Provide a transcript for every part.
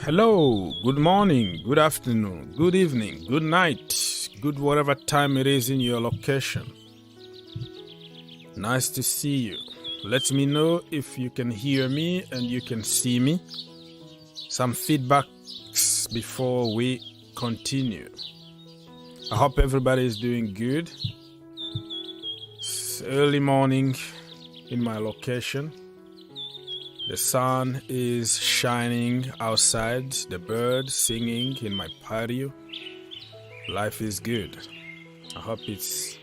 Hello, good morning, good afternoon, good evening, good night, good whatever time it is in your location. Nice to see you. Let me know if you can hear me and you can see me. Some feedbacks before we continue. I hope everybody is doing good. It's early morning in my location. The sun is shining outside, the birds singing in my patio. Life is good. I hope it's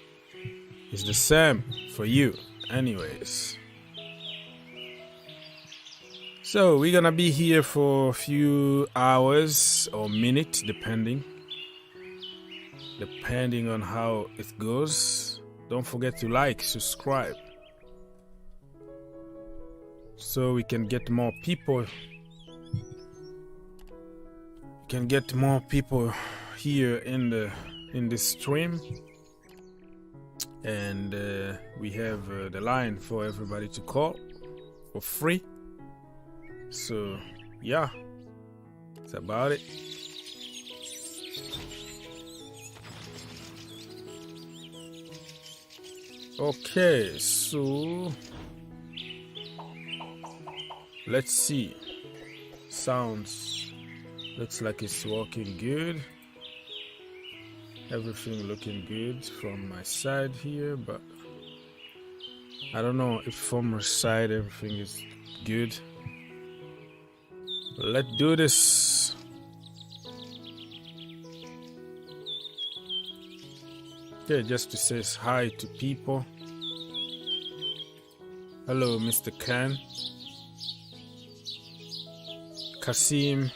the same for you anyways. So we're gonna be here for a few hours or minutes depending on how it goes. Don't forget to like, subscribe, so we can get more people. Here in the stream, and we have the line for everybody to call for free. So yeah, that's about it. Okay, so let's see. Sounds looks like it's working good. Everything looking good from my side here, but I don't know if from my side everything is good. Let's do this. Okay, just to say hi to people. Hello, Mr. Khan. Kasim,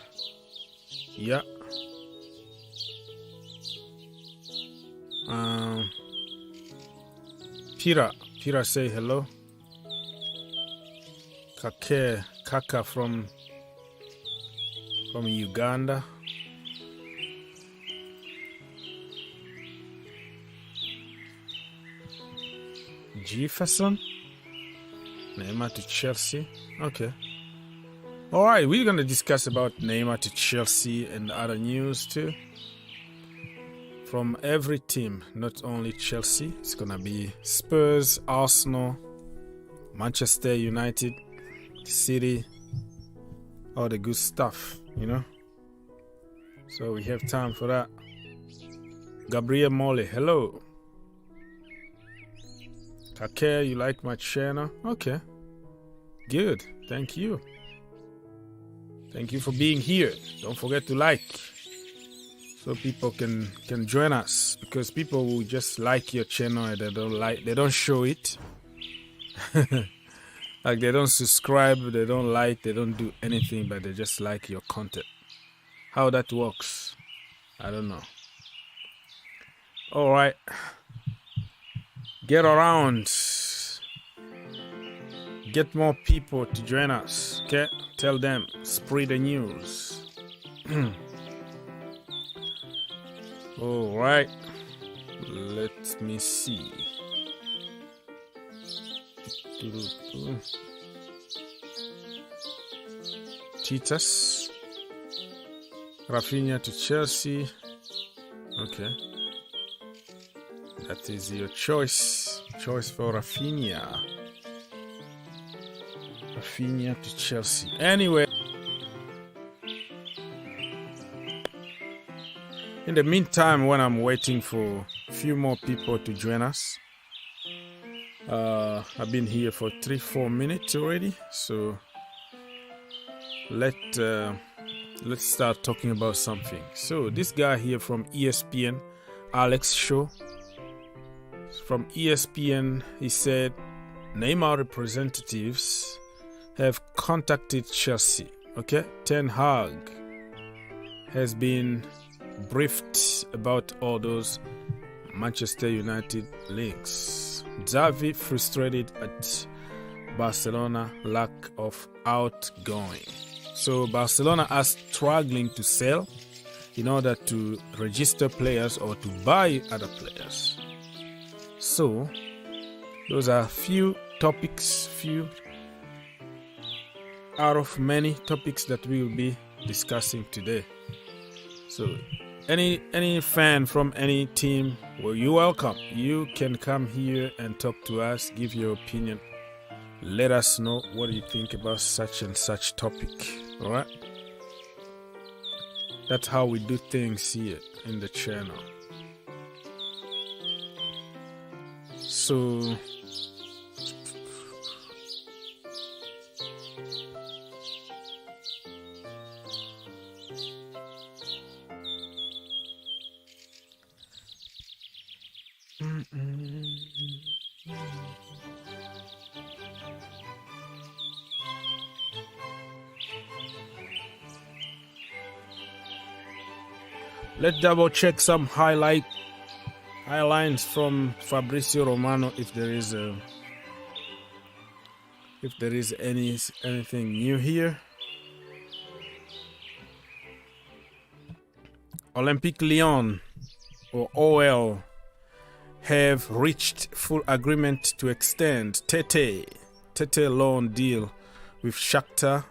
yeah. Pira say hello. Kaka from Uganda. Jefferson, Neymar to Chelsea. Okay. All right, we're going to discuss about Neymar to Chelsea and other news too. From every team, not only Chelsea. It's going to be Spurs, Arsenal, Manchester United, City, all the good stuff, you know. So we have time for that. Gabriel Mole, hello. Kake, you like my channel? Okay. Good, thank you. Thank you for being here. Don't forget to like, so people can join us, because people will just like your channel and they don't show it. Like they don't subscribe, they don't like, they don't do anything, but they just like your content. How that works, I don't know. All right, get around. Get more people to join us, okay? Tell them, spread the news. All right, let me see. Titus, Raphinha to Chelsea. Okay, that is your choice for Raphinha. Raphinha to Chelsea. Anyway, in the meantime, when I'm waiting for a few more people to join us, I've been here for 3-4 minutes already, so let's start talking about something. So this guy here from ESPN, Alex Shaw, from ESPN, he said Neymar representatives have contacted Chelsea. Okay, Ten Hag has been briefed about all those Manchester United links. Xavi frustrated at Barcelona lack of outgoing. So Barcelona are struggling to sell in order to register players or to buy other players. So those are few topics, few out of many topics that we will be discussing today. So any fan from any team, well, you're welcome. You can come here and talk to us, give your opinion. Let us know what you think about such and such topic. All right? That's how we do things here in the channel. So let's double check some highlights from Fabrizio Romano if there is anything new here. Olympique Lyon, or OL, have reached full agreement to extend Tete loan deal with Shakhtar.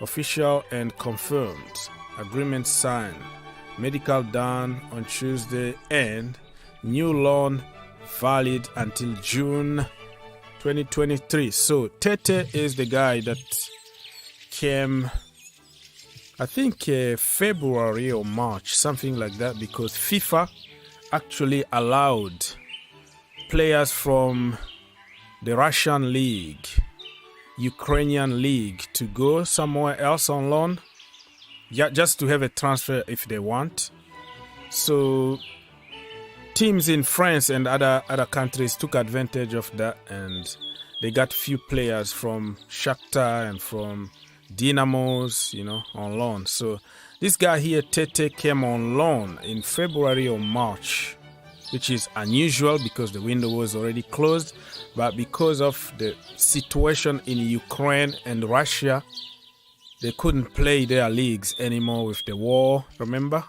Official and confirmed. Agreement signed. Medical done on Tuesday, and new loan valid until June 2023. So Tete is the guy that came, I think, February or March, something like that, because FIFA actually allowed players from the Russian league, Ukrainian league, to go somewhere else on loan. Yeah, just to have a transfer if they want. So teams in France and other countries took advantage of that, and they got few players from Shakhtar and from Dynamos, on loan. So this guy here, Tete, came on loan in February or March, which is unusual because the window was already closed. But because of the situation in Ukraine and Russia, they couldn't play their leagues anymore with the war, remember?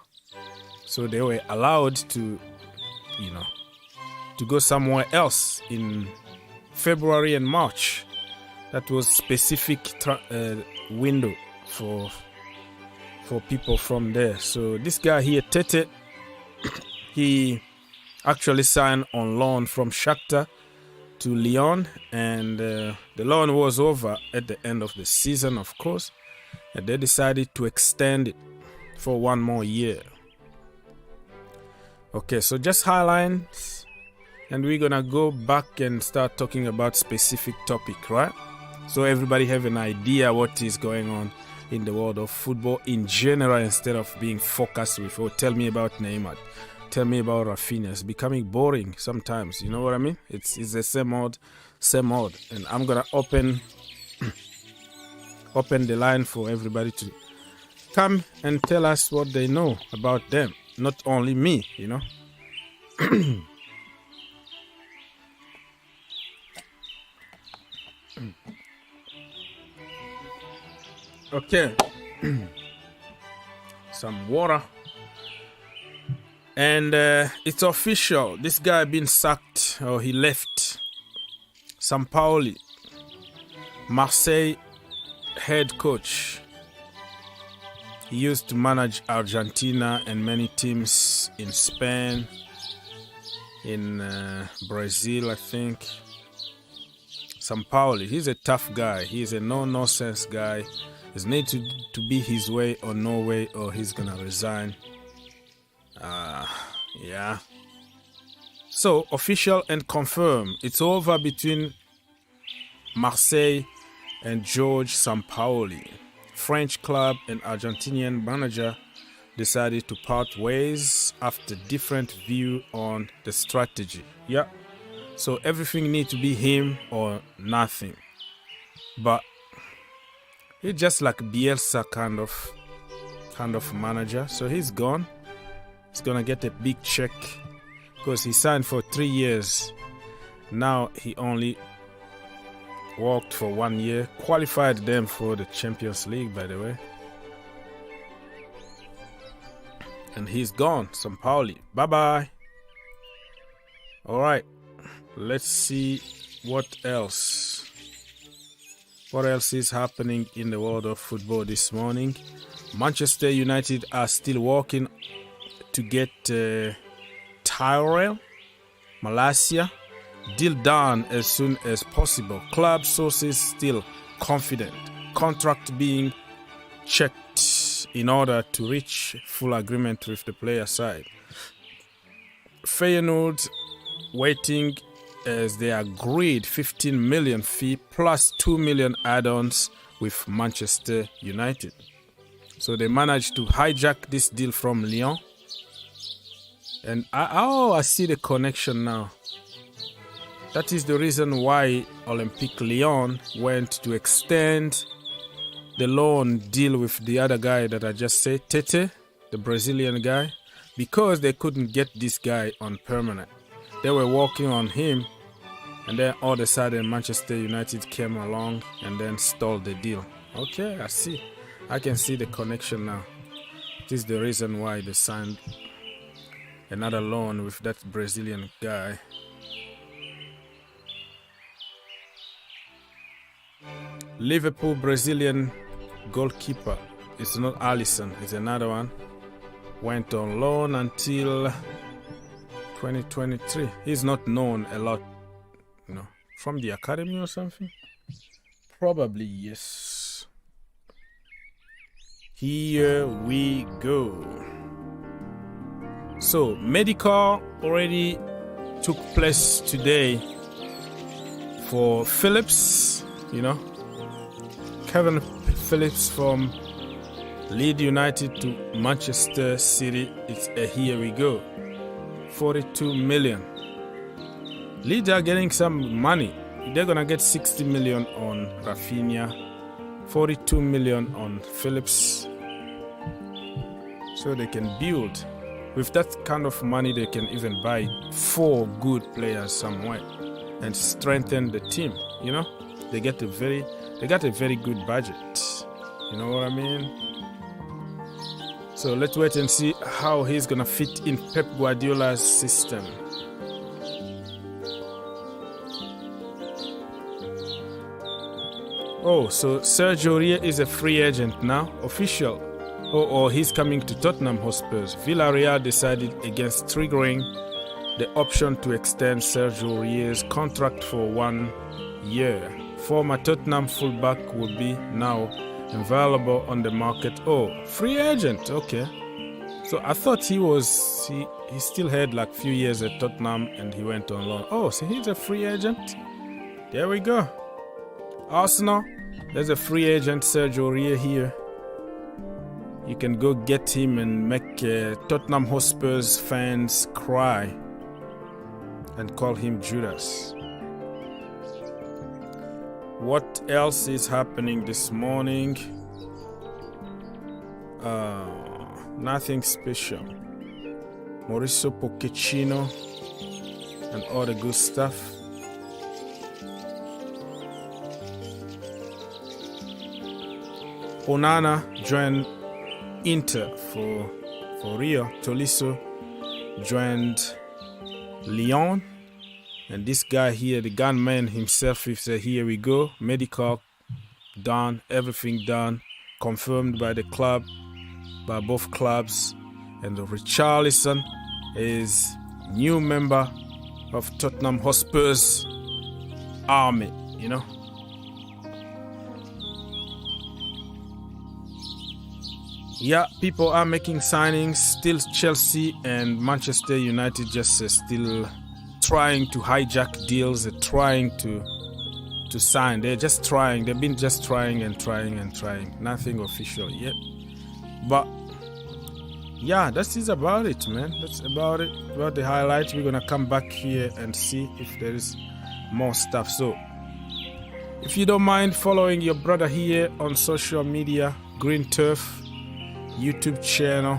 So they were allowed to, to go somewhere else in February and March. That was specific window for people from there. So this guy here, Tete, he actually signed on loan from Shakhtar to Lyon, and the loan was over at the end of the season, of course. And they decided to extend it for one more year. Okay, so just highlights, and we're gonna go back and start talking about specific topic, right? So everybody have an idea what is going on in the world of football in general, instead of being focused with, oh, tell me about Neymar, tell me about Raphinha. It's becoming boring sometimes, you know what I mean? It's the same old. And I'm gonna open the line for everybody to come and tell us what they know about them. Not only me, Okay. Some water. And it's official. This guy been sacked, or he left Sampaoli, Marseille head coach. He used to manage Argentina and many teams in Spain, in Brazil, I think. Sampaoli, he's a tough guy. He's a no-nonsense guy. It's need to be his way or no way, or he's gonna resign. Yeah. So, official and confirmed. It's over between Marseille and George Sampaoli. French club and Argentinian manager decided to part ways after different view on the strategy. Yeah. So everything needs to be him or nothing. But he's just like Bielsa kind of manager. So he's gone. He's gonna get a big check because he signed for 3 years. Now he only worked for 1 year, qualified them for the Champions League, by the way. And he's gone, Sampaoli. Bye-bye. All right, let's see what else. What else is happening in the world of football this morning? Manchester United are still working to get Tyrell, Malaysia, deal done as soon as possible. Club sources still confident. Contract being checked in order to reach full agreement with the player side. Feyenoord waiting as they agreed 15 million fee plus 2 million add-ons with Manchester United. So they managed to hijack this deal from Lyon. And I see the connection now. That is the reason why Olympique Lyon went to extend the loan deal with the other guy that I just said, Tete, the Brazilian guy, because they couldn't get this guy on permanent. They were working on him, and then all of a sudden Manchester United came along and then stalled the deal. Okay, I see. I can see the connection now. This is the reason why they signed another loan with that Brazilian guy. Liverpool Brazilian goalkeeper, it's not Alisson, it's another one, went on loan until 2023. He's not known a lot, from the academy or something. Probably yes. Here we go. So medical already took place today for Phillips, Kevin Phillips from Leeds United to Manchester City. It's a here we go. 42 million. Leeds are getting some money. They're gonna get 60 million on Raphinha, 42 million on Phillips. So they can build. With that kind of money, they can even buy 4 good players somewhere and strengthen the team. They got a very good budget. You know what I mean? So let's wait and see how he's gonna fit in Pep Guardiola's system. Oh, so Sergio Aurier is a free agent now, official. Or he's coming to Tottenham Hotspurs. Villarreal decided against triggering the option to extend Sergio Aurier's contract for 1 year. Former Tottenham fullback will be now available on the market. Oh, free agent, okay. So I thought he still had like few years at Tottenham and he went on loan. Oh, so he's a free agent. There we go. Arsenal, there's a free agent, Sergio Aurier here. You can go get him and make Tottenham Hotspurs fans cry and call him Judas. What else is happening this morning? Nothing special. Mauricio Pochettino and all the good stuff. Onana joined Inter for Rio. Tolisso joined Lyon. And this guy here, the gunman himself, he said, here we go. Medical done, everything done. Confirmed by the club, by both clubs. And Richarlison is new member of Tottenham Hotspur's army, Yeah, people are making signings. Still Chelsea and Manchester United just still trying to hijack deals, trying to sign. They're just trying. They've been just trying and trying and trying. Nothing official yet. But yeah, that is about it, man. That's about it. About the highlights. We're gonna come back here and see if there is more stuff. So if you don't mind following your brother here on social media, Green Turf, YouTube channel,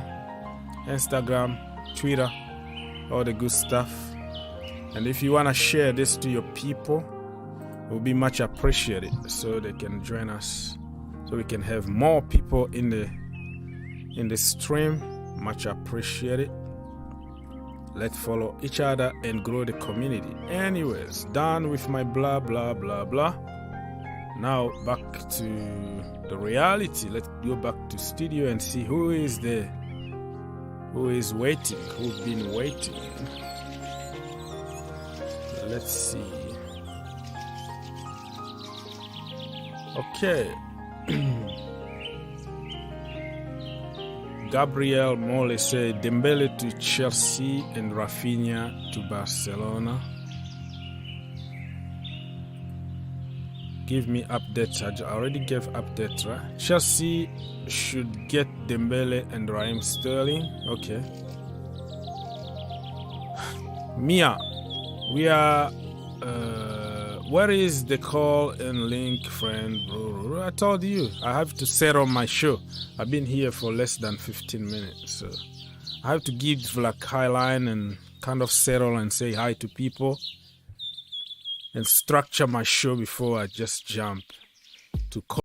Instagram, Twitter, all the good stuff. And if you want to share this to your people, it will be much appreciated so they can join us, so we can have more people in the stream. Much appreciated. Let's follow each other and grow the community. Anyways, done with my blah blah blah blah. Now back to the reality. Let's go back to studio and see who is there, who is waiting, who's been waiting. Let's see. Okay. Gabriel Mole said Dembele to Chelsea and Raphinha to Barcelona. Give me updates. I already gave updates, right? Chelsea should get Dembele and Raheem Sterling. Okay. Mia, we are. Where is the call and link, friend, bro? I told you I have to set on my show. I've been here for less than 15 minutes, so I have to give like high line and kind of settle and say hi to people and structure my show before I just jump to call.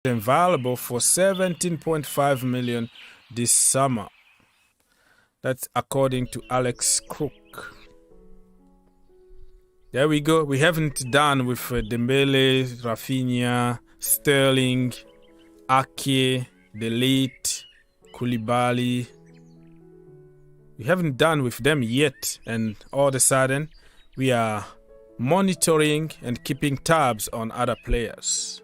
Available for 17.5 million this summer. That's according to Alex Crook. There we go. We haven't done with Dembele, Raphinha, Sterling, Ake, Delete, Koulibaly. We haven't done with them yet, and all of a sudden we are monitoring and keeping tabs on other players.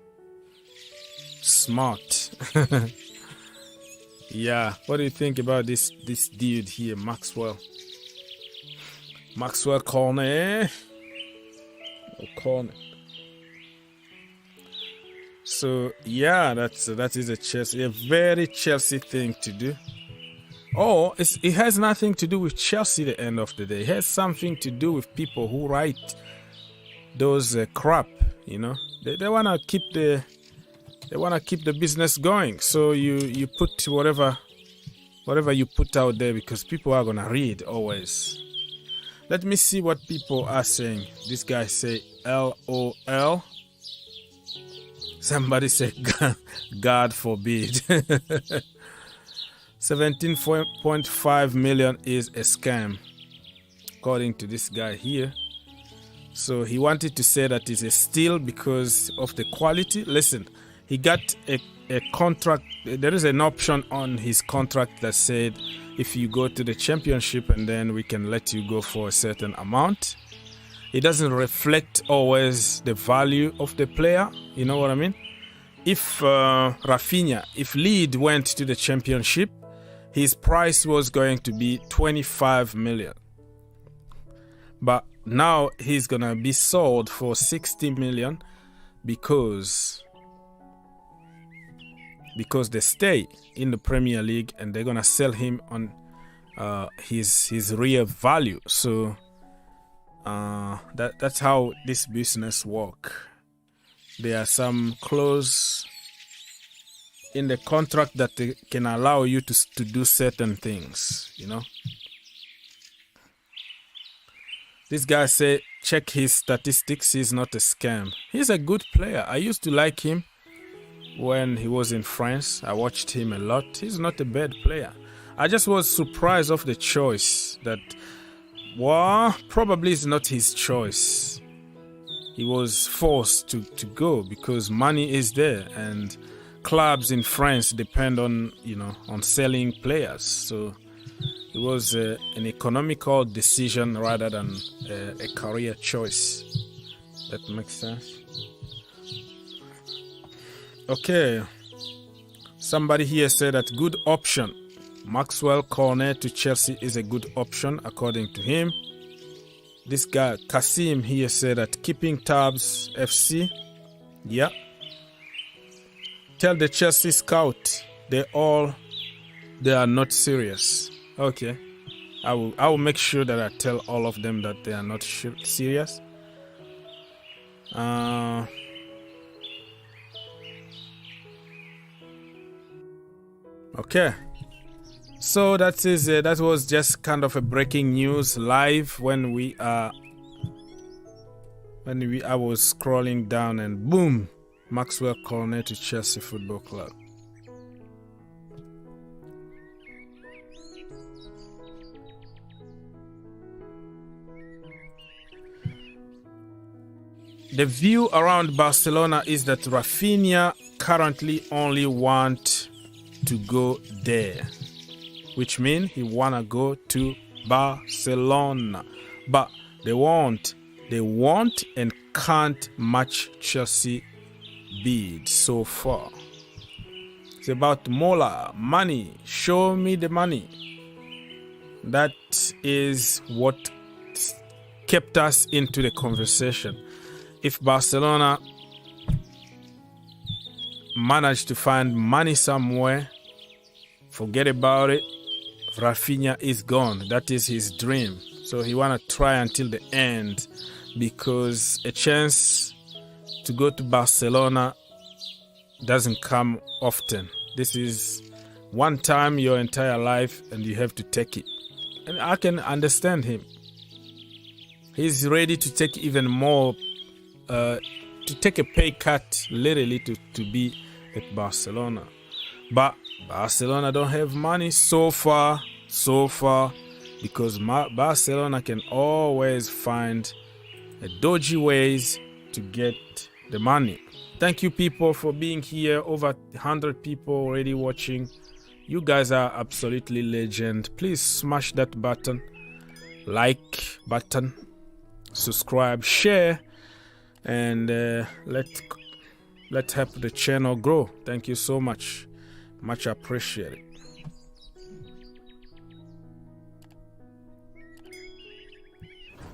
Smart. Yeah, what do you think about this dude here, Maxwell? Maxwell corner. Corner. So yeah, that is a very Chelsea thing to do. Oh, it has nothing to do with Chelsea at the end of the day. It has something to do with people who write those crap, you know. They wanna keep the business going. So you put whatever you put out there because people are gonna read always. Let me see what people are saying. This guy say LOL. Somebody say God forbid. 17.5 million is a scam, according to this guy here. So he wanted to say that it's a steal because of the quality. Listen, he got a contract. There is an option on his contract that said if you go to the championship and then we can let you go for a certain amount. It doesn't reflect always the value of the player. You know what I mean? If Raphinha, if Leeds went to the championship, his price was going to be 25 million. But now he's going to be sold for 60 million because they stay in the Premier League and they're going to sell him on his real value. So that's how this business works. There are some clause in the contract that can allow you to do certain things, you know. This guy said, check his statistics. He's not a scam. He's a good player. I used to like him when he was in France. I watched him a lot. He's not a bad player. I just was surprised of the choice that, well, probably it's not his choice. He was forced to go because money is there and clubs in France depend on, you know, on selling players. So it was an economical decision rather than a career choice. That makes sense. Okay. Somebody here said that good option. Maxwell corner to Chelsea is a good option according to him. This guy Kasim here said that keeping tabs FC. Yeah. Tell the Chelsea scout they are not serious. Okay. I will make sure that I tell all of them that they are not serious. Okay. So that was just kind of a breaking news live when I was scrolling down and boom, Maxwell corner to Chelsea Football Club. The view around Barcelona is that Raphinha currently only want to go there, which means he wanna go to Barcelona, but they won't and can't match Chelsea bid so far. It's about Mola, money. Show me the money. That is what kept us into the conversation. If Barcelona managed to find money somewhere, forget about it. Raphinha is gone. That is his dream. So he want to try until the end because a chance to go to Barcelona doesn't come often. This is one time your entire life and you have to take it. And I can understand him. He's ready to take even more, to take a pay cut literally to be at Barcelona. But Barcelona don't have money so far, because Barcelona can always find dodgy ways to get the money. Thank you, people, for being here. Over 100 people already watching. You guys are absolutely legend. Please smash that button, like button, subscribe, share, and let's help the channel grow. Thank you so much. Much appreciated.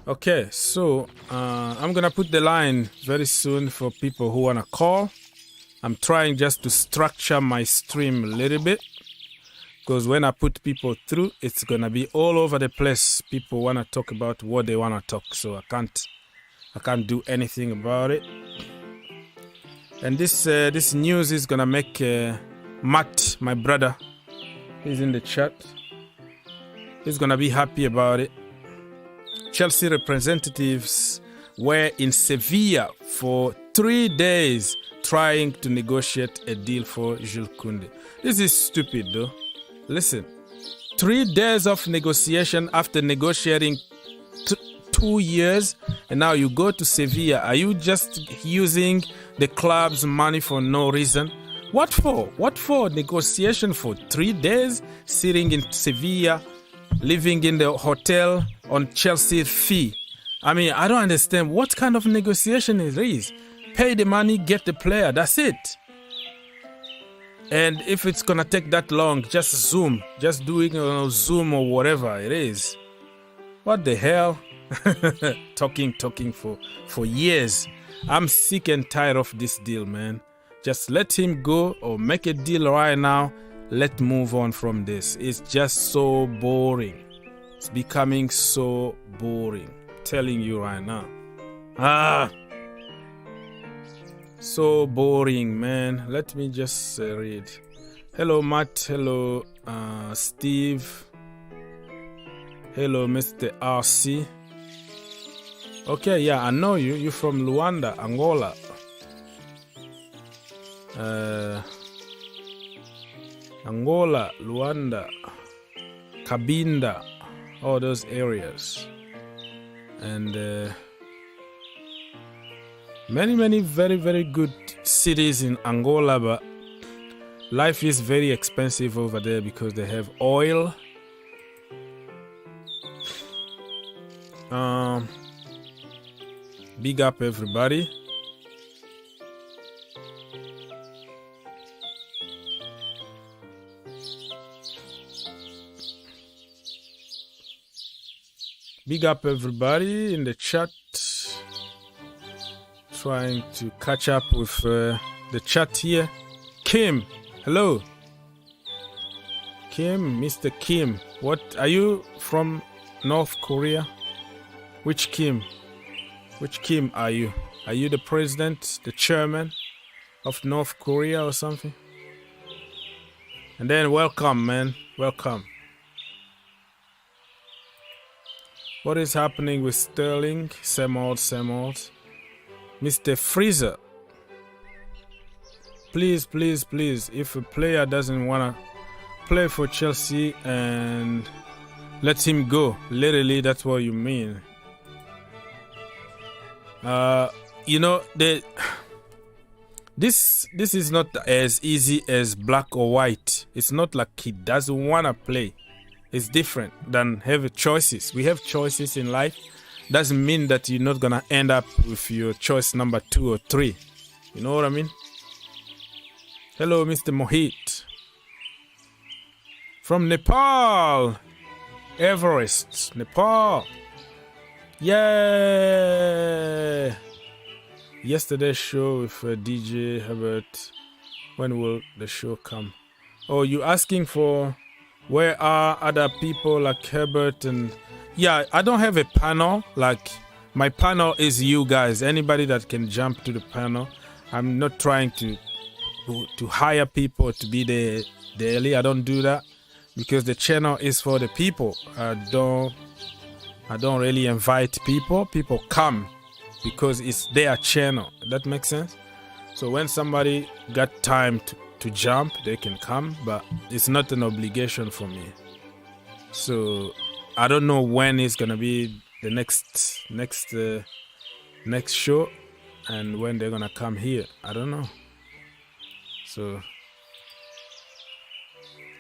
Okay, so I'm gonna put the line very soon for people who wanna call. I'm trying just to structure my stream a little bit, because when I put people through, it's gonna be all over the place. People wanna talk about what they wanna talk, so I can't do anything about it. And this news is gonna make Matt, my brother, he's in the chat. He's gonna be happy about it. Chelsea representatives were in Sevilla for 3 days trying to negotiate a deal for Jules Koundé. This is stupid though. Listen, 3 days of negotiation after negotiating 2 years, and now you go to Sevilla. Are you just using the club's money for no reason? What for? What for negotiation for 3 days, sitting in Sevilla, living in the hotel on Chelsea fee? I mean, I don't understand what kind of negotiation it is. Pay the money, get the player, that's it. And if it's gonna take that long, just Zoom, just do it on Zoom or whatever it is. What the hell? talking for years. I'm sick and tired of this deal, man. Just let him go or make a deal right now. Let's move on from this. It's just so boring. It's becoming so boring. I'm telling you right now. So boring, man. Let me just read. Hello, Matt. Hello, Steve. Hello, Mr. RC. Okay, yeah, I know you. You're from Luanda, Angola. Angola, Luanda, Cabinda, all those areas. And many very, very good cities in Angola, but life is very expensive over there because they have oil. Big up everybody. Big up everybody in the chat. Trying to catch up with the chat here. Kim, hello. Kim, Mr. Kim. What, are you from North Korea? Which Kim? Which Kim are you? Are you the president, the chairman of North Korea or something? And then welcome, man. Welcome. What is happening with Sterling? Same old, same old. Mr. Freezer. Please, please, please. If a player doesn't want to play for Chelsea, and let him go. Literally, that's what you mean. You know, this is not as easy as black or white. It's not like he doesn't want to play. It's different than having choices. We have choices in life. Doesn't mean that you're not gonna end up with your choice number 2 or 3. You know what I mean? Hello, Mr. Mohit. From Nepal. Everest, Nepal. Yeah. Yesterday's show with DJ Herbert. When will the show come? Oh, you asking for where are other people like Herbert? And yeah, I don't have a panel. Like, my panel is you guys. Anybody that can jump to the panel. I'm not trying to hire people to be there daily. I don't do that because the channel is for the people. I don't really invite people. People come because it's their channel. That makes sense? So when somebody got time to jump, they can come, but it's not an obligation for me. So I don't know when it's gonna be the next next show, and when they're gonna come here, I don't know. So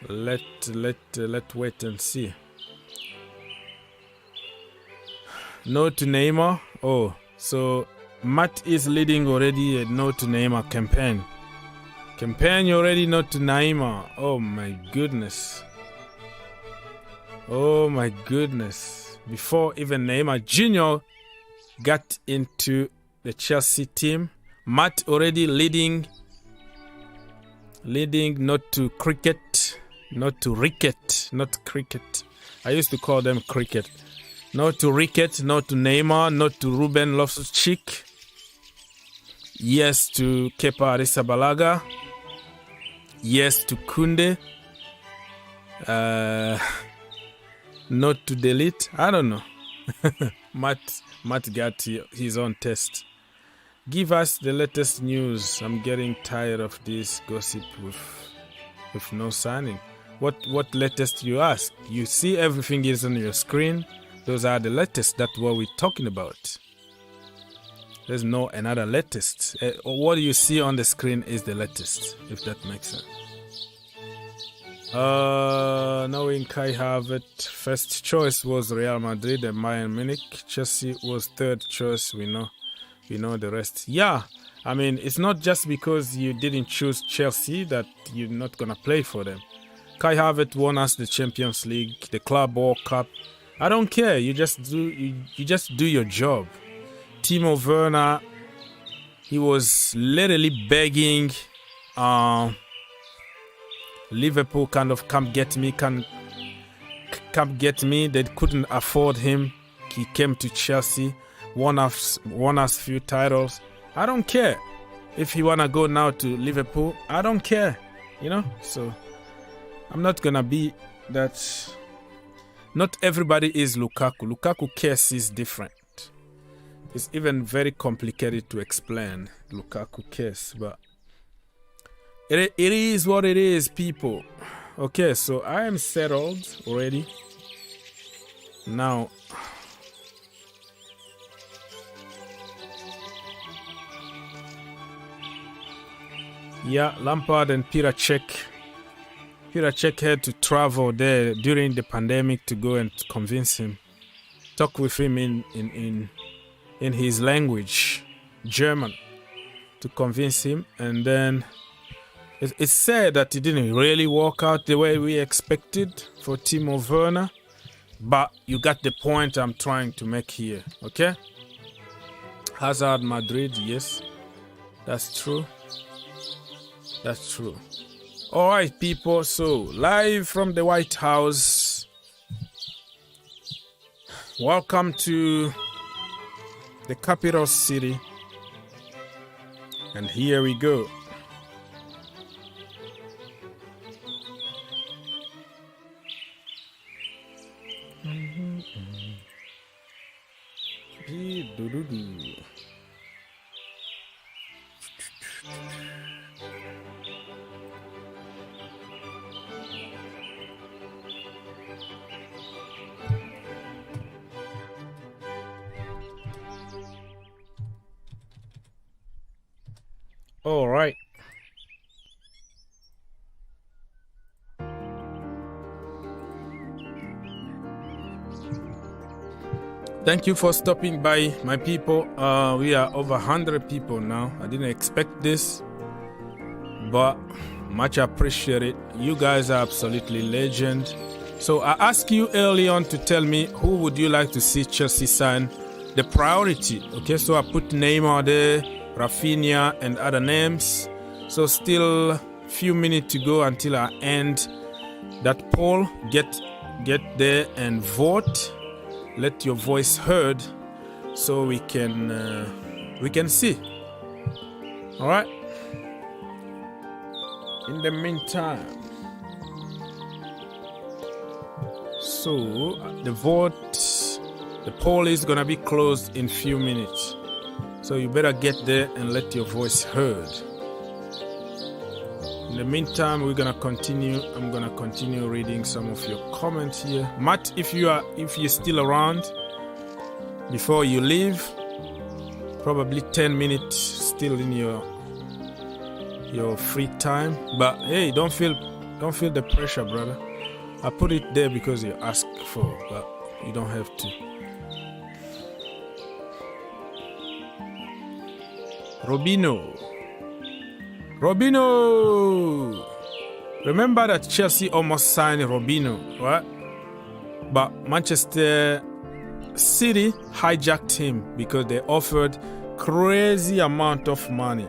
let wait and see. No to Neymar. Oh, so Matt is leading already a no to Neymar campaign. Campaign already no to Neymar. Oh my goodness. Oh my goodness. Before even Neymar Jr. got into the Chelsea team, Matt already leading not to cricket, not to ricket, not cricket. I used to call them cricket. Not to Ricket, not to Neymar, not to Ruben Loftus-Cheek. Yes to Kepa Arrizabalaga. Yes to Kunde. Not to delete. I don't know. Matt got his own test. Give us the latest news. I'm getting tired of this gossip with no signing. What latest you ask? You see everything is on your screen. Those are the latest. That's what we're talking about. There's no another latest. What you see on the screen is the latest, if that makes sense. Knowing Kai Havertz, first choice was Real Madrid and Bayern Munich. Chelsea was third choice. We know the rest. Yeah, I mean, it's not just because you didn't choose Chelsea that you're not gonna play for them. Kai Havertz won us the Champions League, the Carabao Cup. I don't care. You just do your job. Timo Werner, he was literally begging Liverpool kind of come get me. They couldn't afford him. He came to Chelsea, won us few titles. I don't care if he wanna go now to Liverpool. I don't care, So I'm not gonna be that. Not everybody is Lukaku. Lukaku case is different. It's even very complicated to explain Lukaku case, but it is what it is, people. Okay, so I am settled already. Now, yeah, Lampard and Peter Cech had to travel there during the pandemic to go and convince him, talk with him in his language, German, to convince him. And then it's said that it didn't really work out the way we expected for Timo Werner, but you got the point I'm trying to make here, okay? Hazard Madrid, yes, that's true. That's true. All right, people, so live from the White House. Welcome to the capital city. And here we go. All right. Thank you for stopping by, my people. We are over 100 people now. I didn't expect this, but much appreciated. You guys are absolutely legend. So I asked you early on to tell me who would you like to see Chelsea sign the priority. Okay, so I put Neymar there, Raphinha and other names. So still a few minutes to go until I end that poll. Get there and vote. Let your voice heard so we can see. All right. In the meantime, so the poll is gonna be closed in few minutes. So you better get there and let your voice heard. In the meantime, we're gonna continue. I'm gonna continue reading some of your comments here. Matt, if you're still around before you leave, Probably 10 minutes still in your free time. But hey, don't feel the pressure, brother. I put it there because you asked for, but you don't have to. Robinho. Remember that Chelsea almost signed Robinho, right? But Manchester City hijacked him because they offered crazy amount of money.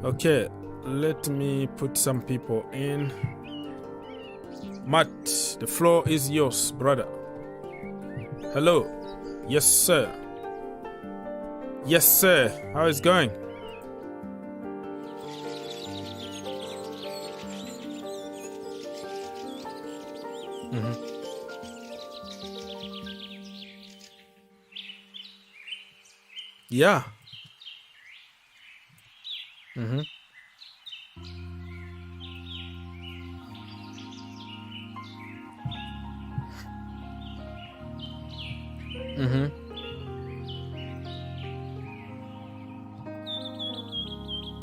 Okay, let me put some people in. Matt, the floor is yours, brother. Hello. Yes, sir. Yes, sir. How is it going? Yeah. Mm-hmm.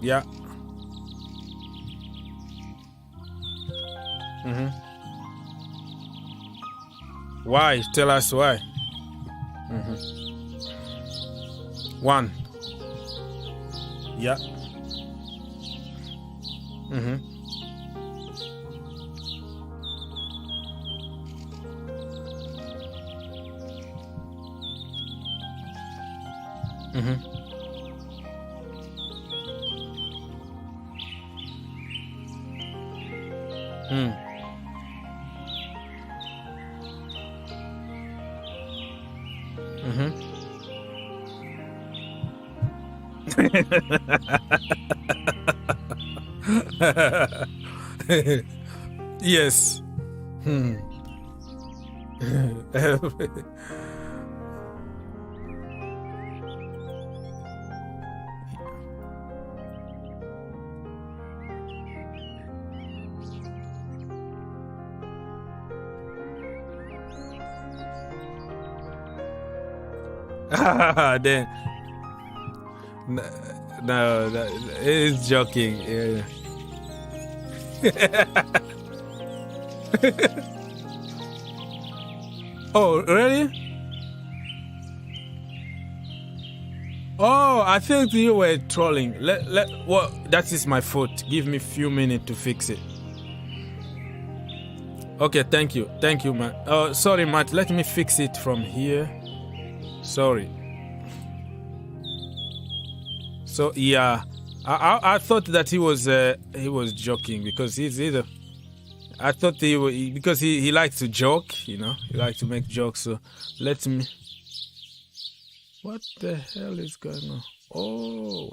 Yeah. Why? Tell us why. One. Yeah. Yes. Then no, it's joking. Yeah. Oh, really? Oh, I think you were trolling. Well, that is my fault. Give me a few minutes to fix it. Okay, thank you, Matt. Oh, sorry, Matt. Let me fix it from here. Sorry. So yeah, I thought that he was joking because he's either. I thought because he likes to joke, you know, he likes to make jokes. So let me. What the hell is going on? Oh.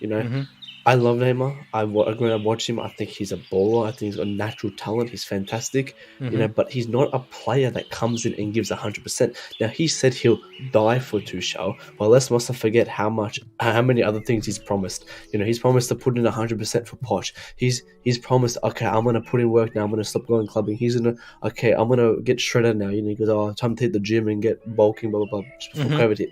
You know, I love Neymar. When I watch him, I think he's a baller. I think he's got natural talent. He's fantastic. You know, but he's not a player that comes in and gives 100%. Now, he said he'll die for Tuchel, but let's not forget how many other things he's promised. You know, he's promised to put in 100% for Poch. He's promised, okay, I'm gonna put in work now. I'm gonna stop going clubbing. I'm gonna get shredded now. You know, he goes, oh, time to hit the gym and get bulking, blah blah blah. Just before COVID hit,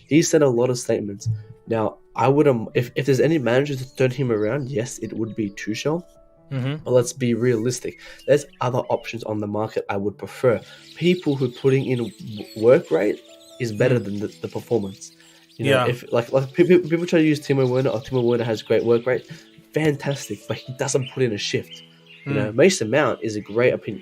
he said a lot of statements. Now, I would if there's any manager to turn him around, yes, it would be Tuchel. But let's be realistic. There's other options on the market I would prefer. People who putting in work rate is better than the performance. You know, if like people try to use Timo Werner, or Timo Werner has great work rate, fantastic, but he doesn't put in a shift. You know, Mason Mount is a great option.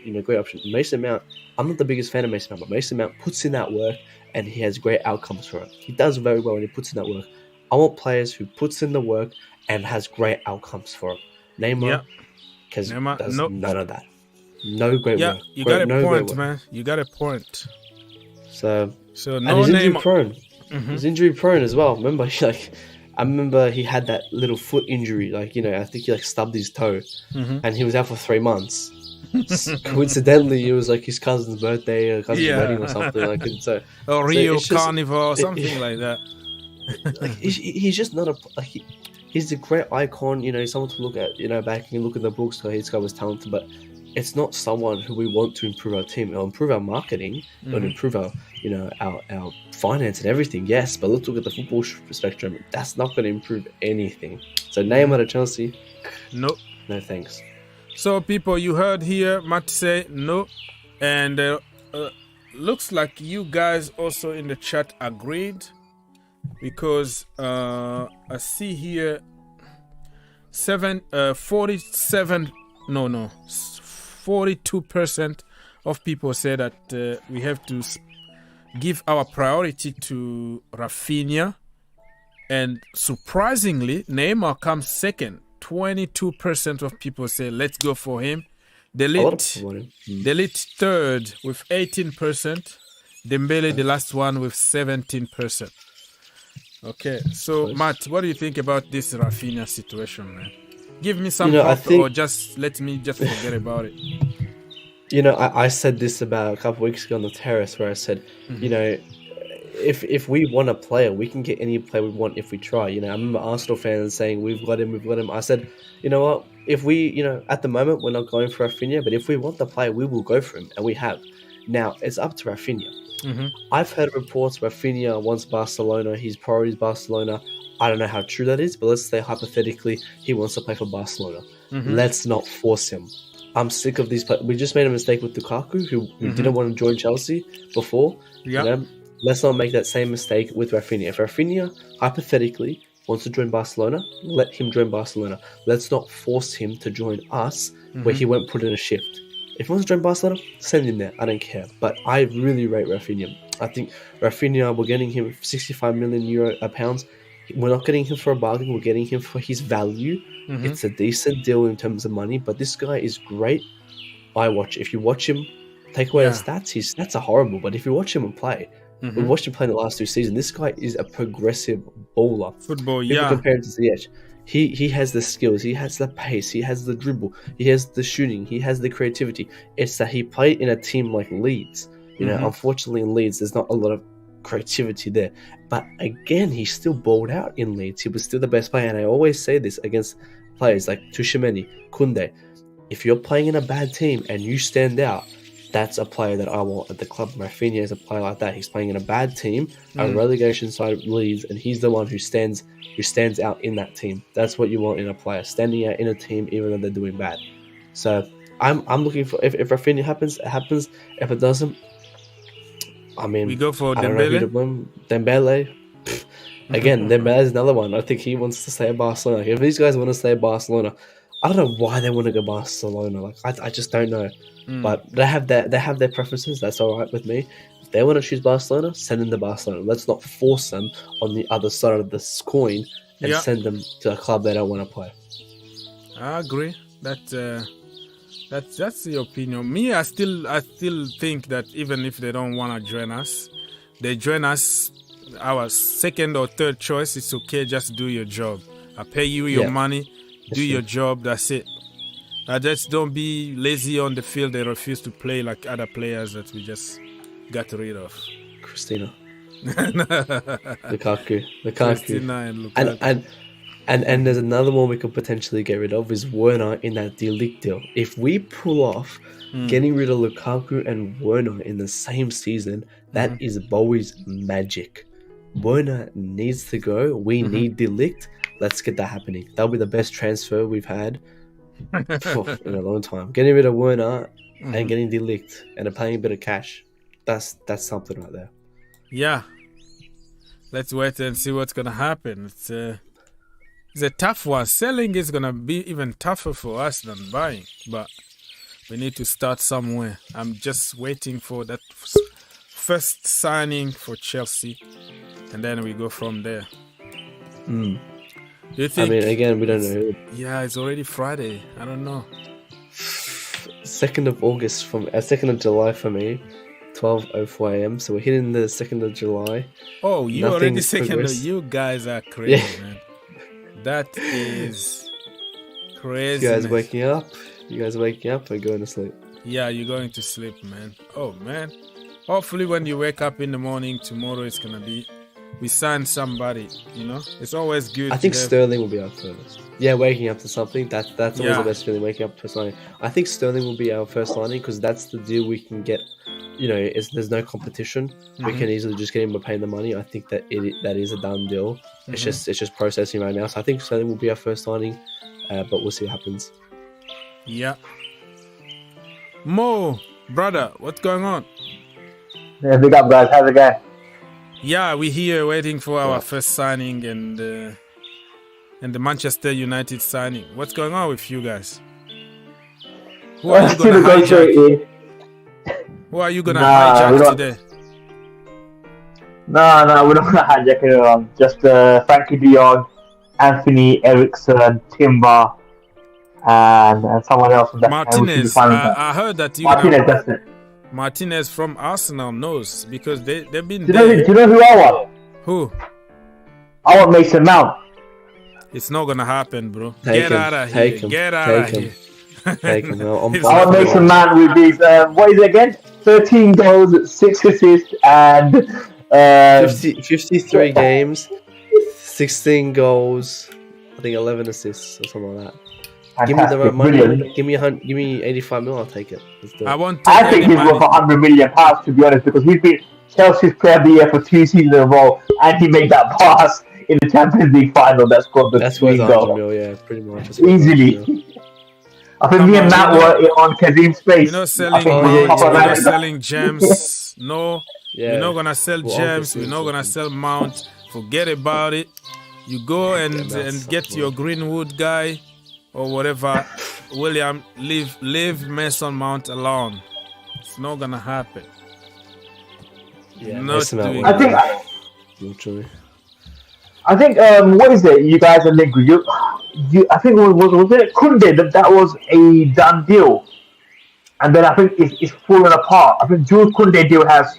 Mason Mount, I'm not the biggest fan of Mason Mount, but Mason Mount puts in that work and he has great outcomes for it. He does very well when he puts in that work. I want players who puts in the work and has great outcomes for it. Neymar, because does none of that. No great work. You got a point, man. You got a point. So no and he's injury Neymar. prone. He's injury prone as well. Remember, I remember he had that little foot injury. Like, you know, I think he stubbed his toe, and he was out for 3 months. Coincidentally, it was like his cousin's birthday or cousin's wedding or something like it. So, Rio Carnival or something like that. Like, he's just not he's a great icon. You know, he's someone to look at. You know, back and look at the books. So this guy was talented, but it's not someone who we want to improve our team. It'll improve our marketing. It'll improve our, you know, our finance and everything. Yes, but let's look at the football spectrum. That's not going to improve anything. So Neymar to Chelsea. No thanks. So people, you heard here Matt say no, and looks like you guys also in the chat agreed, because I see here 42% of people say that we have to give our priority to Raphinha, and surprisingly Neymar comes second. 22% of people say let's go for him. Delete third with 18%. Dembele the last one with 17%. Okay, so Matt, what do you think about this Raphinha situation, man? Give me some thought, or just let me just forget about it. You know, I said this about a couple of weeks ago on the Terrace, where I said, you know, if we want a player, we can get any player we want if we try. You know, I remember Arsenal fans saying, we've got him. I said, you know what, if we, you know, at the moment, we're not going for Raphinha, but if we want the player, we will go for him, and we have. Now, it's up to Raphinha. I've heard reports Raphinha wants Barcelona, his priority is Barcelona. I don't know how true that is, but let's say hypothetically he wants to play for Barcelona. Let's not force him. I'm sick of these players. We just made a mistake with Lukaku, who didn't want to join Chelsea before. You know? Let's not make that same mistake with Raphinha. If Raphinha, hypothetically, wants to join Barcelona, let him join Barcelona. Let's not force him to join us where he won't put in a shift. If he wants to join Barcelona, send him there. I don't care. But I really rate Raphinha. I think Raphinha, we're getting him €65 million pounds. We're not getting him for a bargain. We're getting him for his value. It's a decent deal in terms of money. But this guy is great. If you watch him, take away his stats. His stats are horrible. But if you watch him and play, we watched him play in the last 2 seasons. This guy is a progressive bowler. Football, People compare him to Ziyech. He has the skills, he has the pace, he has the dribble, he has the shooting, he has the creativity. It's that he played in a team like Leeds. You know, unfortunately in Leeds, there's not a lot of creativity there. But again, he still balled out in Leeds. He was still the best player. And I always say this against players like Tchouaméni, Koundé. If you're playing in a bad team and you stand out, that's a player that I want at the club. Raphinha is a player like that. He's playing in a bad team, a relegation side Leeds, and he's the one who stands out in that team. That's what you want in a player, standing out in a team even though they're doing bad. So I'm looking for, if Raphinha happens, it happens. If it doesn't, I mean, we go for Dembele. Dembele. Again, Dembele is another one. I think he wants to stay at Barcelona. If these guys want to stay at Barcelona, I don't know why they want to go Barcelona. Like I just don't know. But they have their preferences. That's all right with me. If they want to choose Barcelona, send them to Barcelona. Let's not force them on the other side of this coin and send them to a club they don't want to play. I agree. That's the opinion. Me, I still think that even if they don't want to join us, they join us. Our second or third choice is okay. Just do your job. I pay you your money, do That's your true. job, that's it. Just don't be lazy on the field. They refuse to play like other players that we just got rid of. Christina. Lukaku. Christina and Lukaku. And there's another one we could potentially get rid of is Werner in that De Ligt deal. If we pull off getting rid of Lukaku and Werner in the same season, that is Bowie's magic. Werner needs to go. We need De Ligt. Let's get that happening. That'll be the best transfer we've had in a long time. Getting rid of Werner and getting De Ligt and paying a bit of cash. That's something right there. Yeah. Let's wait and see what's gonna happen. It's a tough one. Selling is gonna be even tougher for us than buying, but we need to start somewhere. I'm just waiting for that first signing for Chelsea, and then we go from there. Do you think? I mean, again, we don't know. Yeah, it's already Friday. I don't know. 2nd of August 2nd of July for me, 12:04 a.m. So we're hitting the 2nd of July. Oh, you Nothing already second. progressed. You guys are crazy, man. That is crazy. You guys waking up? Or going to sleep? Yeah, you're going to sleep, man. Oh, man. Hopefully when you wake up in the morning tomorrow, it's going to be... We sign somebody, you know? It's always good. I think Sterling will be our first. Yeah, waking up to something. That's always the best feeling, waking up to something. I think Sterling will be our first signing because that's the deal we can get. You know, there's no competition. We can easily just get him by paying the money. I think that that is a done deal. It's just processing right now. So I think Sterling will be our first signing, but we'll see what happens. Yeah. Mo, brother, what's going on? Yeah, big up, guys. How's it going? Yeah, we're here waiting for our first signing and the Manchester United signing. What's going on with you guys? Who are you gonna hijack? Who are you gonna hijack today? No, we're not gonna hijack anyone. Just Frankie de Jong, Anthony Eriksson, Timber, and someone else. Martinez. I heard that you. Martinez, that's it. Martinez from Arsenal knows because they've been Do there. you know who I want? Who? I want Mason Mount. It's not gonna happen, bro. Take Get him, out of take here. him, Get out take of him. here. Take him. I want Mason Mount with these, what is it again? 13 goals, 6 assists, and 53 games, 16 goals, I think 11 assists or something like that. Give me the right money. Brilliant. Give me 85 mil. I'll take it. Let's do it. I think he's worth £100 million, to be honest, because he's been Chelsea's Player of the Year for 2 seasons in a row, and he made that pass in the Champions League final that scored the That's worth 100 100 mil. Yeah, pretty much. Easily. I think me and Matt were on Kazim's space. You're not selling Mount, you're not selling Gems. No, we're not gonna sell Gems. We're not gonna sell Mount. Forget about it. You go and get your Greenwood guy or whatever. William, leave Mason Mount alone. It's not gonna happen. Yeah, Not doing I think. Literally. I think what is it? You guys are linked. I think was it Kunde that was a done deal, and then I think it's fallen apart. I think Jules Kunde deal has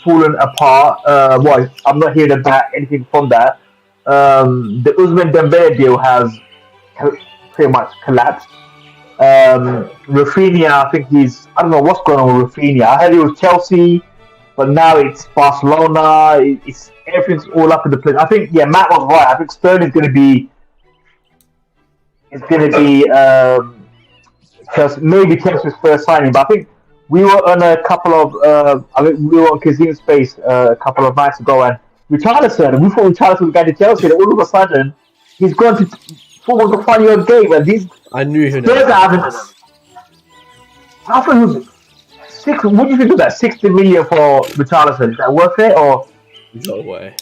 fallen apart. I'm not hearing about anything from that. The Ousmane Dembele deal has pretty much collapsed. Raphinha, I think I don't know what's going on with Raphinha. I heard it was Chelsea, but now it's Barcelona. Everything's all up in the place. I think Matt was right. I think Sterling's going to be. It's going to be maybe Chelsea's first signing, but I think we were on a couple of. I think we were on Kazim's space a couple of nights ago, and Richarlison. We thought Richarlison was going to Chelsea, and all of a sudden he's gone to football the final game, and these. I knew who. I thought it was. What do you think of that? 60 million for Richarlison. Is that worth it or? No way.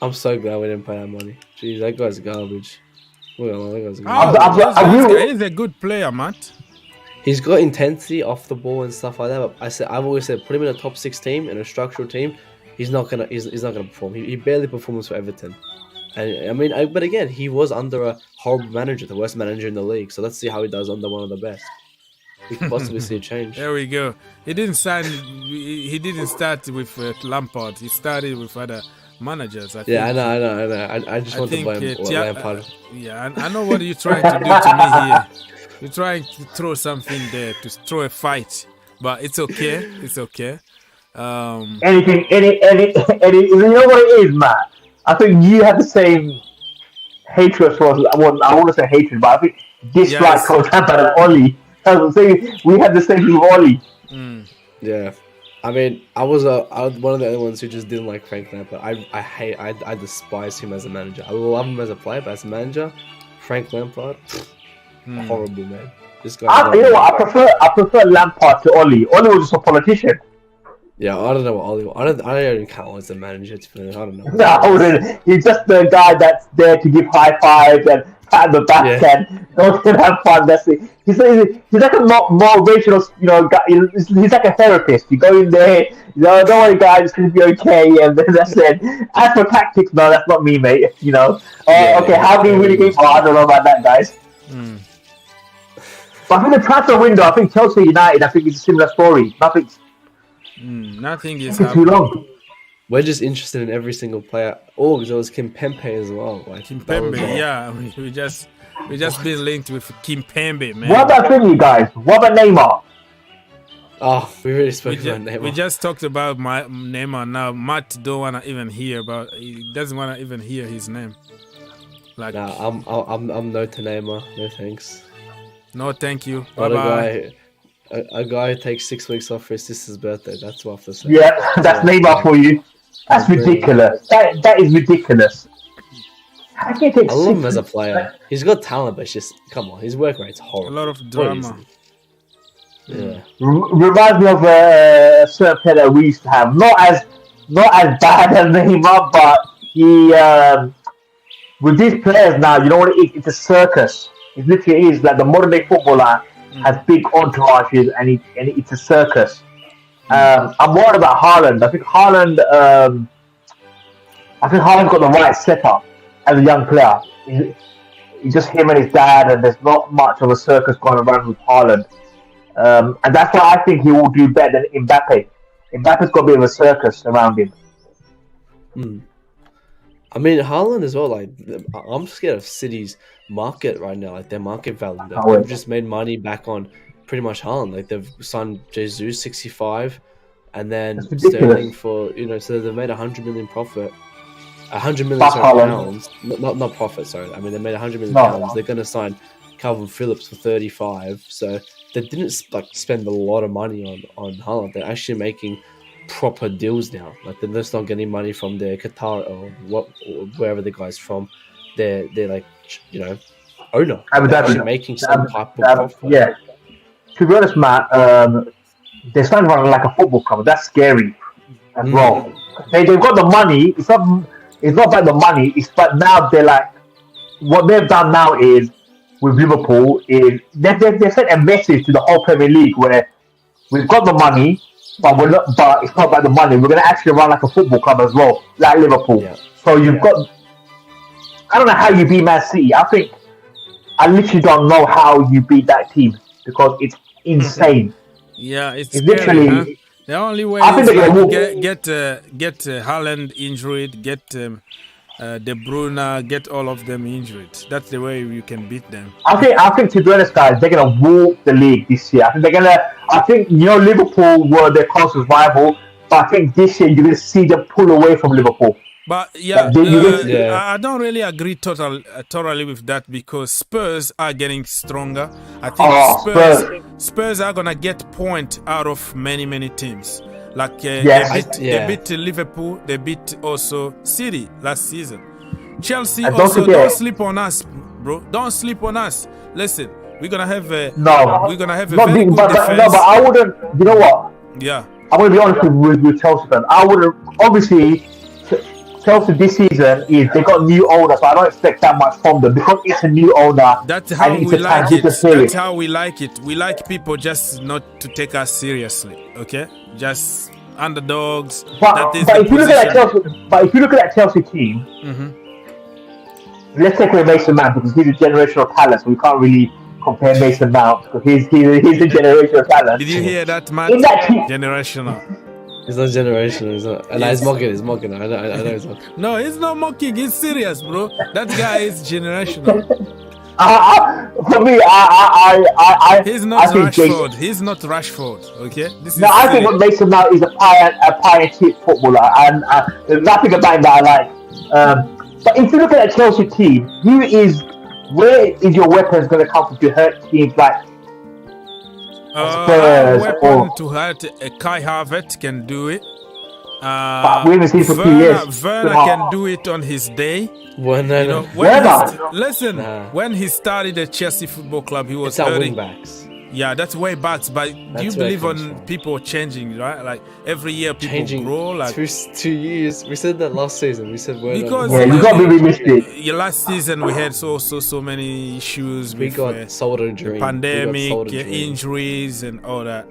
I'm so glad we didn't pay that money. Jeez, that guy's garbage. He's a good player, Matt. He's got intensity off the ball and stuff like that. But I've always said, put him in a top 6 team, in a structural team. He's not gonna perform. He barely performs for Everton. And I mean, but again, he was under a horrible manager, the worst manager in the league. So let's see how he does under one of the best. We can possibly see a change. There we go. He didn't start with Lampard. He started with other managers. I Yeah, think, I know. I just want to blame Lampard. Yeah, I know what you're trying to do to me here. You're trying to throw something there, to throw a fight, but it's okay. It's okay. Anything. You know what it is, Matt? I think you have the same hatred for us. Well, I want to say hatred, but I think dislike for Lampard and Oli. I was saying we had the same with Oli. Yeah. I mean, I was one of the only ones who just didn't like Frank Lampard. I despise him as a manager. I love him as a player, but as a manager, Frank Lampard, horrible, man. This guy. You know what? I prefer Lampard to Oli. Oli was just a politician. Yeah, I don't know what Oli. I don't even count him as a manager. To be honest, I don't know. No, he's just the guy that's there to give high fives and pat the back and don't have fun. That's it. He's like a motivational, guy. He's like a therapist. You go in there, don't worry, guys, it's gonna be okay, and then that's it. As for tactics, no, that's not me, mate. Okay, how do you really think? I don't know about that, guys. But for the transfer window, I think Chelsea United, I think it's a similar story. Nothing is too long. We're just interested in every single player. Oh, there was Kimpembe as well. Kimpembe, yeah. We just been linked with Kimpembe, man. What about you guys? What about Neymar? Oh, we really spoke about Neymar. We just talked about Neymar now. Matt don't wanna even hear about. He doesn't wanna even hear his name. I'm no to Neymar. No thanks. No, thank you. Bye. A guy who takes 6 weeks off for his sister's birthday. That's what I have to say. Yeah, that's Neymar for you. That's ridiculous. That is ridiculous. I love him as a player. He's got talent, but it's just, come on, his work rate's horrible. A lot of drama. Yeah. Reminds me of a certain player that we used to have. Not as bad as Neymar, but he with these players now, you know what it is? It's a circus. It literally is like the modern day footballer has big entourages, and it's a circus. I'm worried about Haaland. I think Haaland's got the right setup as a young player. It's just him and his dad, and there's not much of a circus going around with Haaland. And that's why I think he will do better than Mbappe. Mbappe's got a bit of a circus around him. I mean, Haaland as well. I'm scared of City's market right now. Their market value. They've just made money back on pretty much Haaland. They've signed Jesus 65, and then Sterling for So they've made 100 million profit. 100 million pounds. Not profit. Sorry. I mean, they made 100 million pounds. They're going to sign Calvin Phillips for 35. So they didn't spend a lot of money on Haaland. They're actually making proper deals now. They're just not getting money from their Qatar or wherever the guy's from. They're owner. They're actually making some type of profit. Yeah. To be honest, Matt, they're starting to run like a football club. That's scary as well. They've got the money. It's not about the money. It's but now they're like, what they've done now is with Liverpool is they've sent a message to the whole Premier League where we've got the money, but it's not about the money. We're going to actually run like a football club as well, like Liverpool. Yeah. So you've got. I don't know how you beat Man City. I literally don't know how you beat that team because it's insane. Yeah, it's literally. Huh? The only way is get Haaland injured, get De Bruyne, get all of them injured. That's the way you can beat them. I think to be honest, guys, they're gonna walk the league this year. I think Liverpool were their closest rival, but I think this year you're gonna see them pull away from Liverpool. But I don't really agree totally with that because Spurs are getting stronger. I think Spurs are gonna get point out of many teams. They beat Liverpool, they beat also City last season. Chelsea also don't sleep on us, bro. Don't sleep on us. Listen, we're gonna have a very good defense. No, but I wouldn't. You know what? Yeah, I'm gonna be honest with Chelsea fans. I wouldn't. Obviously, Chelsea this season they got new owner, so I don't expect that much from them because it's a new owner. That's how we like it. That's how we like it. We like people just not to take us seriously. Okay, just underdogs. But if you look at that Chelsea team, let's take away Mason Mount because he's a generational talent. So we can't really compare Mason Mount because he's a generational talent. Did you hear that, man? Generational. It's not generational. It's not. And he's mocking. He's mocking. I know he's mocking. No, he's not mocking. He's serious, bro. That guy is generational. For me, He's not I think Rashford. He's not Rashford. Okay. This is I think what makes him now is a pioneer footballer, and there's nothing about that I like. But if you look at a Chelsea team, where is your weapons going to come from to hurt teams like Spurs? Weapon to hurt Kai Havertz can do it. But we haven't seen for 2 years. Werner can do it on his day. When he started at Chelsea Football Club, he was wing backs. Yeah, that's way back. But do you believe on people changing, right? Like every year people grow. Like 2 years. We said that last season. We said because you got me mistake. Last season we had so many issues. We got sold a dream. Pandemic, injuries, and all that.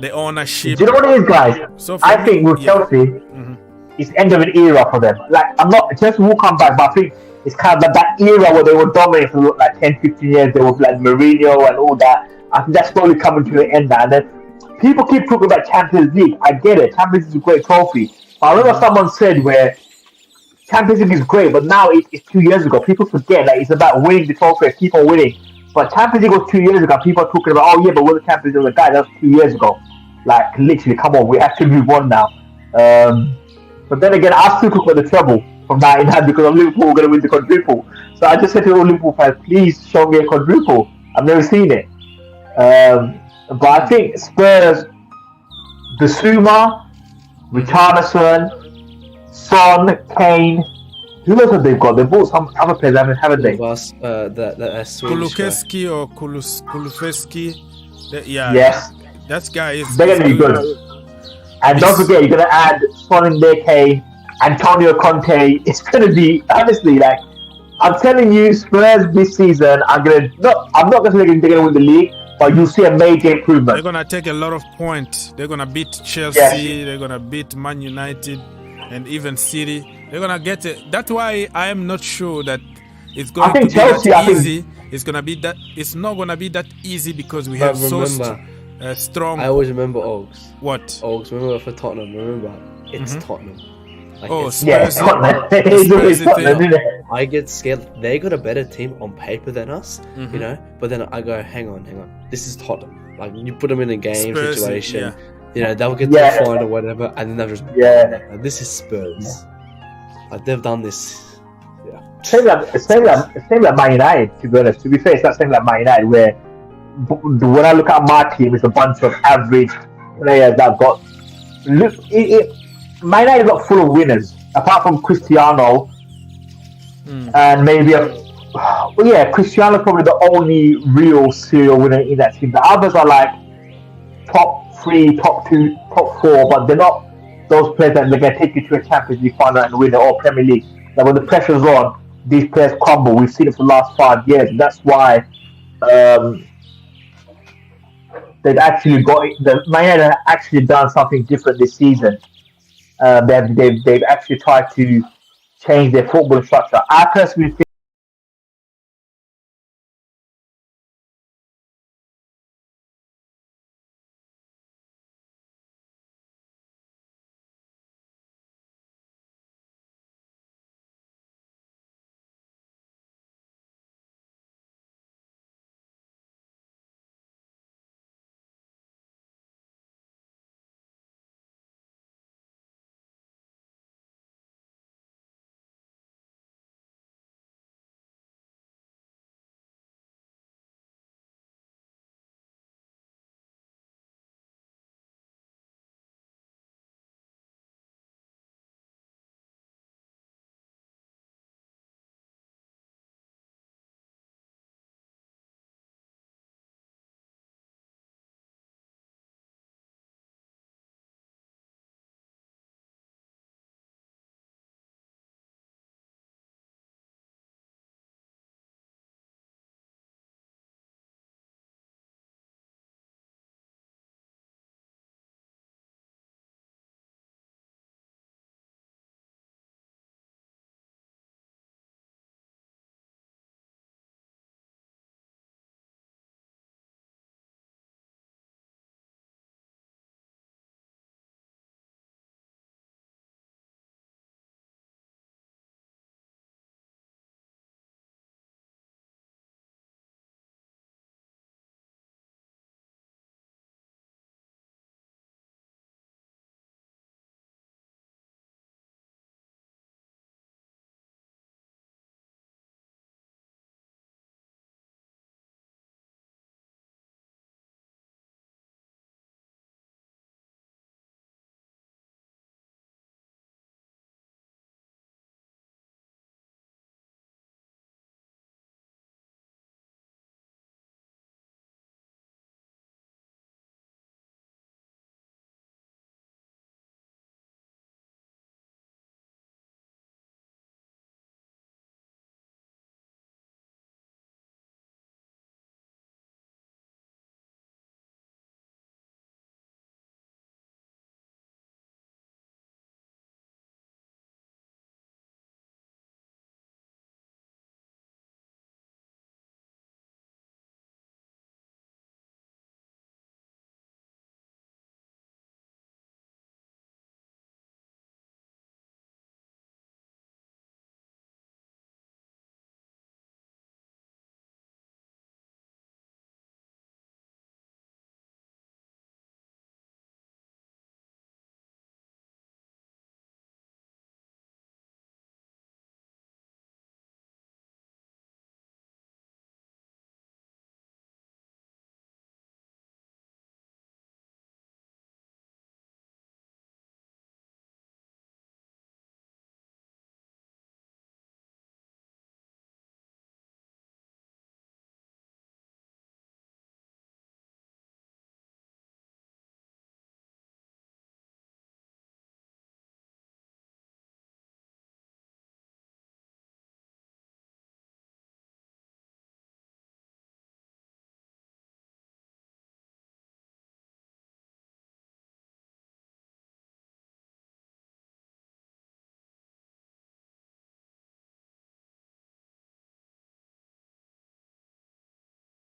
The ownership. Do you know what it is, guys? So I think with Chelsea, it's end of an era for them. Like Chelsea will come back, but I think it's kind of like that era where they were dominant for like 10, 15 years. They were like Mourinho and all that. I think that's slowly coming to an end now. And then people keep talking about Champions League. I get it. Champions League is a great trophy. But I remember someone said where Champions League is great, but now it's 2 years ago. People forget that it's about winning the trophy, keep on winning. But Champions League was 2 years ago. People are talking about, oh yeah, but we're the Champions League. Guys, that was 2 years ago. Like literally, come on, we have to move on now. But then again, I still talk about the treble from 99 because of Liverpool were going to win the quadruple. So I just said to all Liverpool fans, please show me a quadruple. I've never seen it. But I think Spurs, Bissouma, Richarlison, Son, Kane. Who else have they got? They bought some other players, haven't they? Kulusevski or Kulusevski. Yeah. Yes. That guy is. They're going to be good. And don't forget, you're going to add Son in there, Kane, Antonio Conte. It's going to be, honestly, like, I'm telling you, Spurs this season, I'm not going to say they're going to win the league, but you'll see a major improvement. They're going to take a lot of points. They're going to beat Chelsea. Yes. They're going to beat Man United and even City. They're going to get it. That's why I am not sure that it's going to be Chelsea, that easy. It's going to be that. It's not going to be that easy because we have strong. I always remember Oaks. What? Oaks. Remember for Tottenham. Remember, it's Tottenham. Like Spurs. Tottenham. I get scared. They got a better team on paper than us, you know. But then I go, hang on. This is Tottenham. Like you put them in a game situation, you know, they'll get to the final or whatever, and then they'll just like, this is Spurs. Like they've done this. Same like Man United. To be honest, to be fair, it's not same like Man United where. When I look at my team, it's a bunch of average players that got. Man United got full of winners, apart from Cristiano, and maybe Cristiano probably the only real serial winner in that team. The others are like top 3, top 2, top 4, but they're not those players that they're going to take you to a Champions League final and win it, or Premier League. Like when the pressure's on, these players crumble. We've seen it for the last 5 years, and that's why. They've actually Man United have actually done something different this season. They've actually tried to change their football structure. I personally think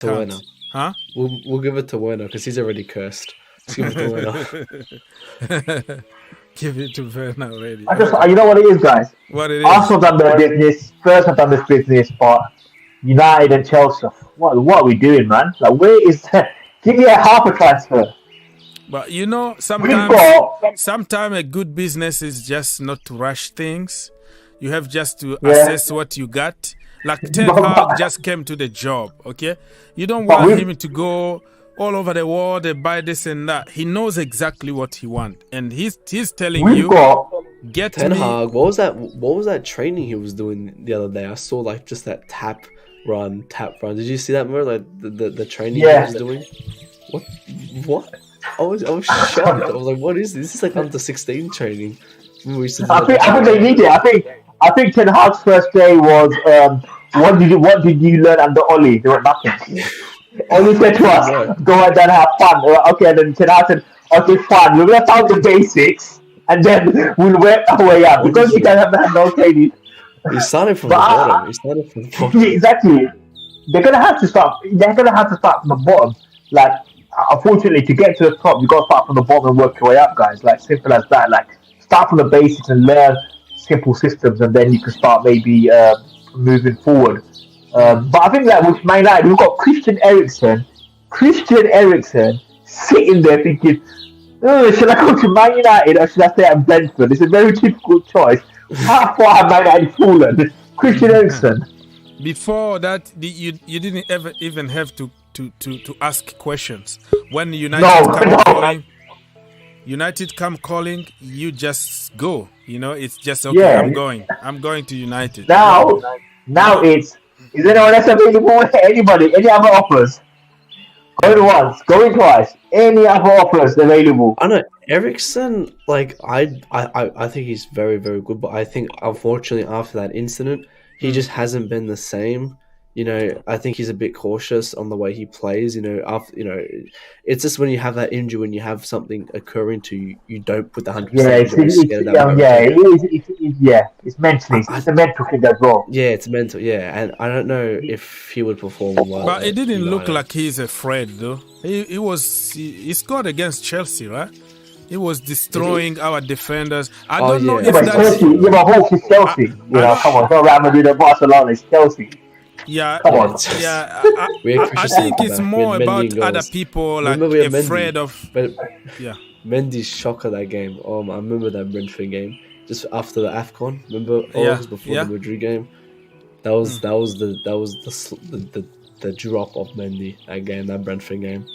To Werner. Huh? We'll give it to Werner because he's already cursed. Let's give it to Werner. Give it to Werner already. You know what it is, guys? What it is? Arsenal done their business. Spurs have done this business, but United and Chelsea, what are we doing, man? Like, where is that? Give me a half a transfer. But you know, sometimes a good business is just not to rush things. You have just to assess what you got. Like Ten Hag just came to the job, okay? You don't want him to go all over the world and buy this and that. He knows exactly what he wants, and he's telling you, get Ten Hag. What was that training he was doing the other day? I saw like just that tap run. Did you see that, more like the training he was doing? What? I was shocked. I was like, what is this? This is like under 16 training. I think they need it. I think Ten Hag's first day was what did you learn under Oli? There was nothing. Oli said to us, go out there and have fun. Okay, and then Ten Hag said, okay, fun. We're gonna start the basics and then we'll work our way up because we have no training. He started from the bottom. Yeah, exactly. They're gonna have to start from the bottom. Like, unfortunately, to get to the top, you got to start from the bottom and work your way up, guys. Like, simple as that. Like, start from the basics and learn simple systems, and then you can start maybe moving forward. But I think that with Man United, we've got Christian Eriksen sitting there thinking, should I go to Man United or should I stay at Brentford? It's a very difficult choice. How far have Man United fallen? Christian Eriksen. Before that, you didn't ever even have to ask questions. When United come calling, you just go. You know, it's just okay. Yeah. I'm going to United. Now is anyone else available? Anybody? Any other offers? Going once, going twice. Any other offers available? I know Eriksen. Like I think he's very, very good, but I think unfortunately after that incident, he just hasn't been the same. You know, I think he's a bit cautious on the way he plays. You know, it's just when you have that injury, when you have something occurring to you, you don't put the 100%. It's mentally. It's a mental thing as well. Yeah, it's mental. Yeah, and I don't know if he would perform well. But it didn't look like he's afraid, though. He scored against Chelsea, right? He was destroying our defenders. I don't know if that's... Chelsea. Yeah, but Hawks is Chelsea. Come on, don't Real Madrid or Barcelona. It's Chelsea. Yeah, come on. Yeah. I think it's more about other people like afraid of. Yeah, Mendy's shock of that game. I remember that Brentford game just after the AFCON. Remember, before the Madrid game. That was the drop of Mendy that game, that Brentford game.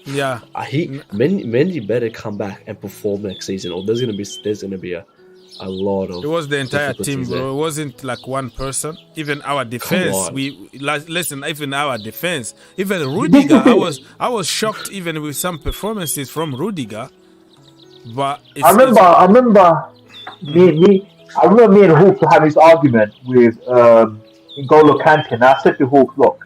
Yeah, Mendy better come back and perform next season, or there's gonna be a lot of. It was the entire team, bro. It wasn't like one person. Even our defense, even our defense, even Rudiger. I was shocked even with some performances from Rudiger. But I remember me and Hawk to have this argument with N'Golo Kante, and I said to Hawk, look,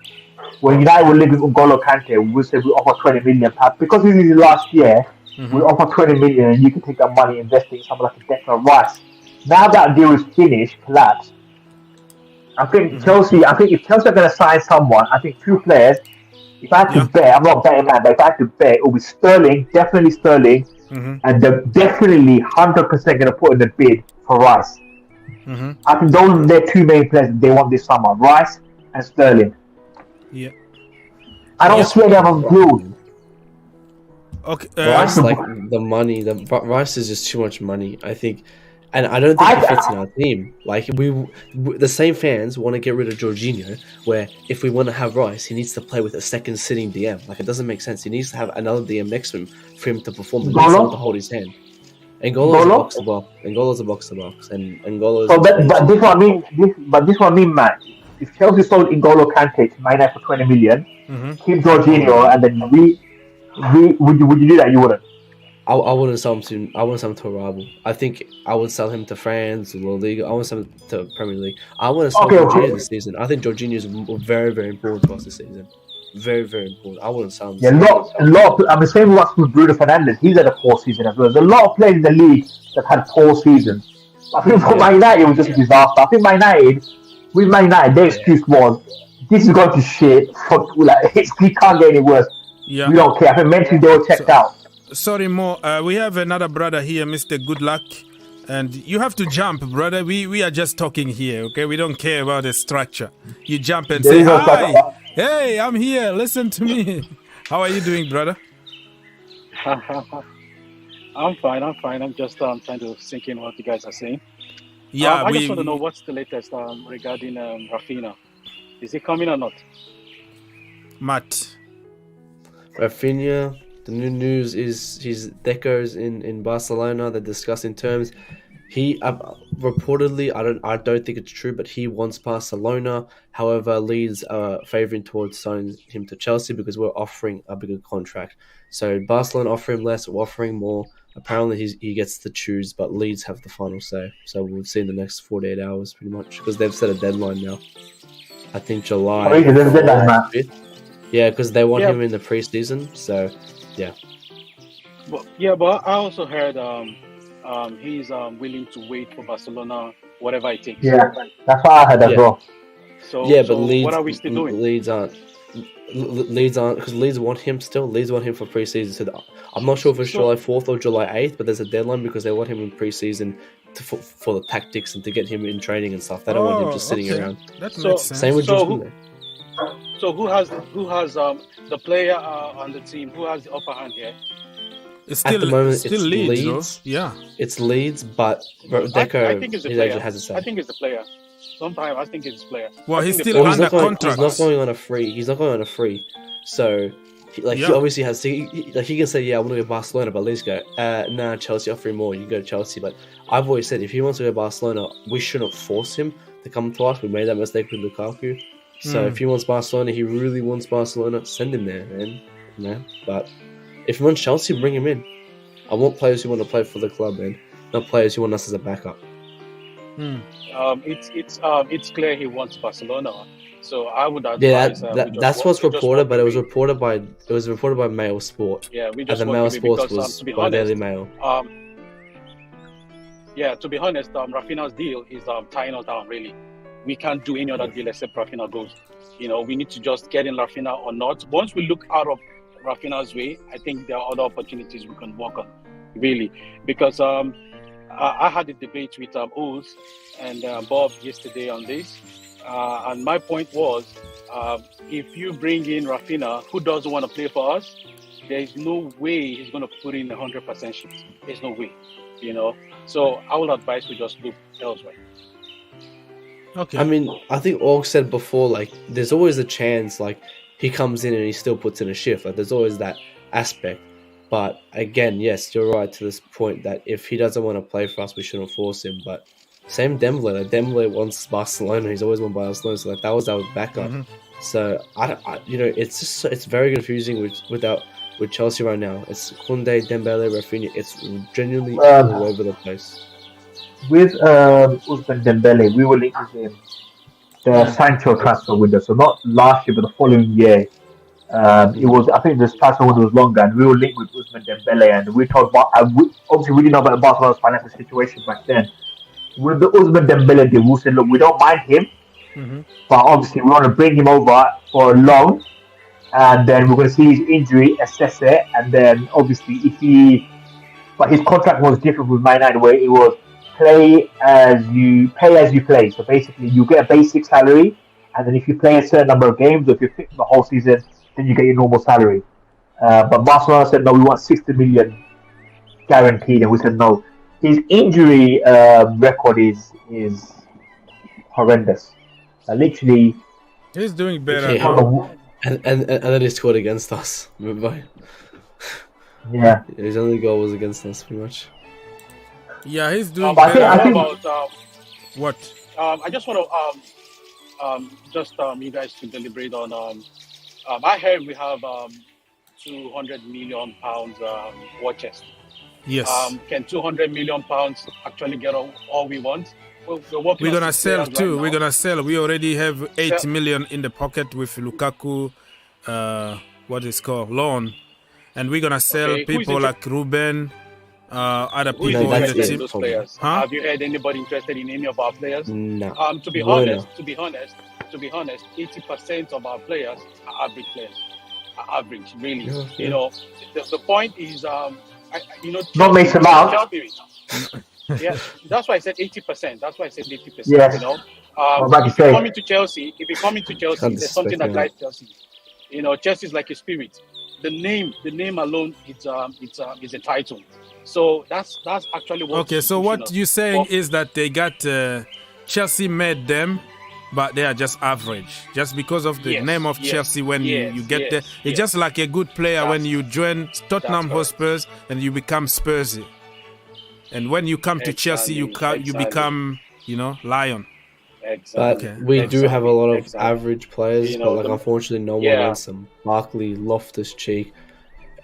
when United were living with N'Golo Kante, we said we offer £20 million. Because this is his last year, we offer $20 million, and you can take that money, invest it in something like a Declan Rice. Now that deal is finished, collapsed. I think Chelsea. I think if Chelsea are going to sign someone, I think two players. If I had to bet, I'm not a betting man, but if I had to bet, it would be Sterling, definitely Sterling, and they're definitely 100% going to put in the bid for Rice. I think those are their two main players they want this summer: Rice and Sterling. Yeah. I don't see any other deal. Okay. Rice, like the money. Rice is just too much money, I think. And I don't think he fits in our team. Like the same fans want to get rid of Jorginho, where if we want to have Rice, he needs to play with a second sitting DM. Like it doesn't make sense. He needs to have another DM next to him for him to perform. He needs someone to hold his hand. N'Golo's a box to box, and N'Golo. But this one I mean, Matt. If Chelsea sold N'Golo Kante to Man United for $20 million, keep Jorginho, and then would you do that? You wouldn't. I wouldn't sell him to. I wouldn't sell him to a rival. I think I would sell him to France, La Liga. I wouldn't sell him to Premier League. I want to sell Jorginho this season. I think Jorginho is very, very important to us this season. Very, very important. I wouldn't sell him. Yeah, a lot. I mean, same with Bruno Fernandes. He's had a poor season as well. There's a lot of players in the league that had poor seasons. I think for Man United, it was just a disaster. I think with Man United, their excuse was this is going to shit. Fuck, like, he can't get any worse. Yeah. We don't care. I think mentally they were checked out. Sorry, Mo. We have another brother here, Mr. Good Luck. And you have to jump, brother. We are just talking here, okay? We don't care about the structure. You jump and say, hi. Hey, I'm here. Listen to me. How are you doing, brother? I'm fine. I'm just trying to sink in what you guys are saying. Yeah, I just want to know what's the latest regarding Raphinha. Is he coming or not? Matt. Raphinha, the new news is his Deco's in Barcelona. They're discussing terms. He reportedly, I don't think it's true, but he wants Barcelona. However, Leeds are favouring towards signing him to Chelsea because we're offering a bigger contract. So Barcelona offer him less, we're offering more. Apparently, he gets to choose, but Leeds have the final say. So we'll see in the next 48 hours, pretty much, because they've set a deadline now. I think July. Oh, yeah, there's a deadline, man. 5th. Yeah, because they want him in the preseason. So, yeah. But I also heard he's willing to wait for Barcelona, whatever it takes. Yeah, that's what I heard as well. So, but Leeds, what are we still doing? Leeds aren't, because Leeds want him still. Leeds want him for preseason. So I'm not sure if it's July 4th or July 8th, but there's a deadline because they want him in preseason for the tactics and to get him in training and stuff. They don't want him just sitting around. That makes sense. Same with So who has the player on the team? Who has the upper hand here? It's still, at the moment, it's Leeds. Yeah, it's Leeds, but Deco I think it's the player. has a say. I think it's the player. Sometimes I think it's the player. Well, he's still under contract. He's not going on a free. He's not going on a free. So, he obviously has to. He can say, "Yeah, I want to go to Barcelona," but Leeds go, "Nah, Chelsea offering more. You can go to Chelsea." But I've always said, if he wants to go to Barcelona, we shouldn't force him to come to us. We made that mistake with Lukaku. So if he wants Barcelona, he really wants Barcelona, send him there, man. But if he wants Chelsea, bring him in. I want players who want to play for the club, man. Not players who want us as a backup. It's clear he wants Barcelona. So I would advise. That's what's reported, but it was reported by Mail Sport. Yeah, we just and the Mail Sports because, was to be by honest, Daily Mail. To be honest, Raphinha's deal is tying us down. Really, we can't do any other deal except Raphinha goes. We need to just get in Raphinha or not. Once we look out of Raphinha's way, I think there are other opportunities we can work on. Really, because I had a debate with Oz and Bob yesterday on this. And my point was, if you bring in Raphinha, who doesn't want to play for us, there is no way he's going to put in 100% shifts. There's no way, So I would advise we just look elsewhere. Okay. I mean, I think Org said before, there's always a chance, he comes in and he still puts in a shift. There's always that aspect. But again, yes, you're right to this point that if he doesn't want to play for us, we shouldn't force him. But same Dembele. Dembele wants Barcelona. He's always wanted Barcelona. So that was our backup. So it's very confusing with Chelsea right now. It's Koundé, Dembele, Raphinha. It's genuinely all over the place. With Ousmane Dembele, we were linked with him the Sancho transfer window. So not last year, but the following year. It was, I think, this transfer window was longer, and we were linked with Ousmane Dembele, and we told obviously we didn't know about Barcelona's financial situation back then. With the Ousmane Dembele deal, we said, look, we don't mind him, but obviously we want to bring him over for a loan, and then we're going to see his injury, assess it, and then obviously but his contract was different with Man United, where it was pay as you play. So basically, you get a basic salary, and then if you play a certain number of games, or if you're fit for the whole season, then you get your normal salary. But Barcelona said, no, we want 60 million guaranteed, and we said no. His injury record is horrendous. Literally, he's doing better. And then he scored against us. Remember? Yeah. His only goal was against us, pretty much. Yeah, he's doing better. I think what? I just want to you guys to deliberate on. I heard we have 200 million pounds war chest. Yes. Can 200 million pounds actually get all we want? We're gonna sell too. We're gonna sell. We already have 8 million in the pocket with Lukaku. What is called loan, and we're gonna sell people like Ruben. Other people in the team. Those players? Have you heard anybody interested in any of our players? No. To be honest, to be honest, 80% of our players are average players. Are average, really. Yeah. You know, the point is, Not Mason Mount. Yeah, that's why I said 80%. That's why I said 80%. Yes. You know, if you come into Chelsea, there's something that guides Chelsea. You know, Chelsea is like a spirit. The name alone, it's a title. So that's actually what. Okay, so what you're saying is that they got Chelsea made them, but they are just average, just because of the name of Chelsea. When you get there, it's just like a good player when you join Tottenham Hotspurs and you become Spursy, and when you come to Chelsea, you become, you know, Lion. Exactly. But we do have a lot of average players, but like unfortunately, no one wants them. Barkley, Loftus-Cheek,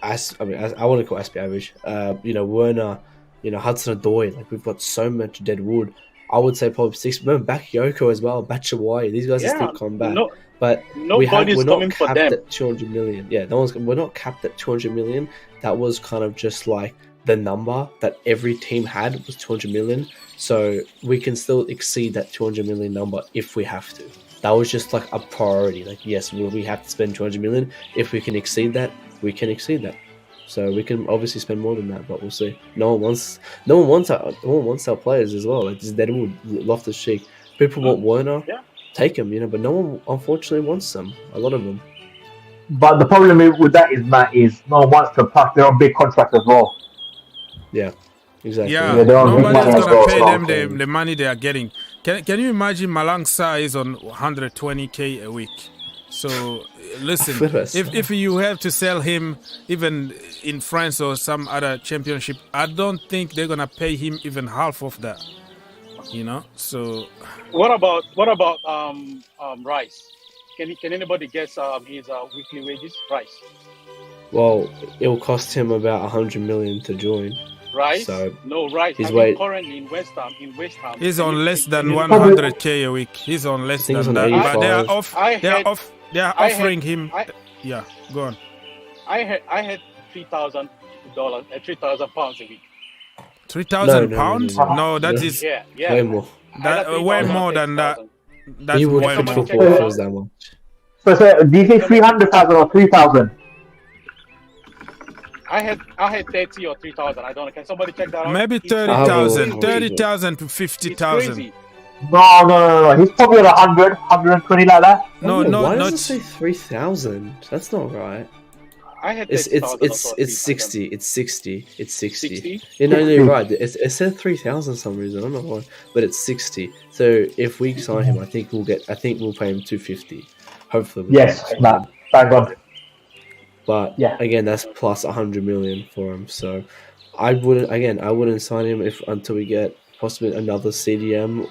I want to call Aspi average. You know, Werner, you know, Hudson-Odoi. Like, we've got so much dead wood. I would say probably 6. Remember Bakayoko as well, Batshuayi. These guys are still coming back. But we're not capped at 200 million. Yeah, we're not capped at 200 million. That was kind of just like the number that every team had was 200 million. So we can still exceed that 200 million number if we have to. That was just like a priority. Like, yes, we have to spend 200 million. If we can exceed that, we can exceed that. So we can obviously spend more than that, but we'll see. No one wants our players as well. Like, just Deadwood, Loftus-Cheek. People want Werner, take him, you know, but no one unfortunately wants them. A lot of them. But the problem with that is, Matt, is no one wants to pass their own big contract as well. Yeah, exactly. Yeah, nobody's gonna pay them the money they are getting. Can you imagine Malang Sarr is on 120k a week? So listen, if you have to sell him even in France or some other championship, I don't think they're gonna pay him even half of that. You know. So what about Rice? Can anybody guess his weekly wages? Rice. Well, it will cost him about 100 million to join. Rice? So no, Rice. Currently in West Ham. He's on less than 100k a week. He's on less than that. But they are offering him. Yeah, go on. I had $3,000, £3,000 a week. 3,000 pounds? No, that is way more. Way more than that. That's you would way fit more. football if it was that much. So do you think 300,000 or 3,000? I had 30 or 3,000. I don't know. Can somebody check that out? Maybe 30,000. 30,000 to 50,000. No. He's probably at 100, 120 like that. No. Why does it say 3,000? That's not right. I had it's 60. It's 60. It's 60. You know, you're right. It said 3,000 for some reason. I don't know why, but it's 60. So if we sign him, I think we'll pay him 250. Hopefully. Yes, Matt. Thank God. But again, that's plus 100 million for him. So I wouldn't sign him until we get possibly another CDM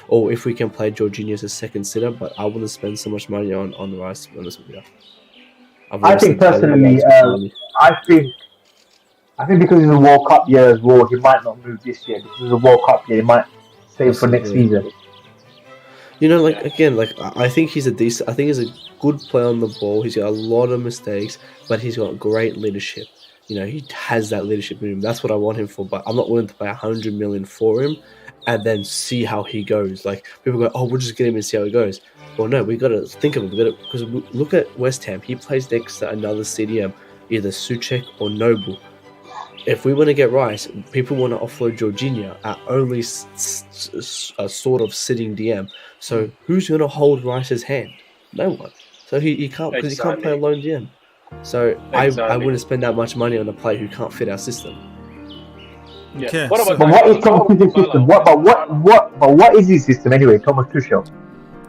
or if we can play Jorginho as a second sitter. But I wouldn't spend so much money on Rice, to be honest with you. I think personally, I think because it's a World Cup year as well, he might not move this year. Because it's a World Cup year, he might save for next season. You know, I think he's he's a good player on the ball. He's got a lot of mistakes, but he's got great leadership. You know, he has that leadership in him. That's what I want him for. But I'm not willing to pay 100 million for him and then see how he goes. Like, people go, "Oh, we'll just get him and see how he goes." Well, no, we got to think of it. Because look at West Ham. He plays next to another CDM, either Souček or Noble. If we want to get Rice, people want to offload Jorginho at only a sort of sitting DM. So who's going to hold Rice's hand? No one. So he can't, because he can't play a lone DM. So I wouldn't spend that much money on a player who can't fit our system. Yeah. Okay. What about what is Thomas Tuchel's system? What is his system anyway, Thomas Tuchel?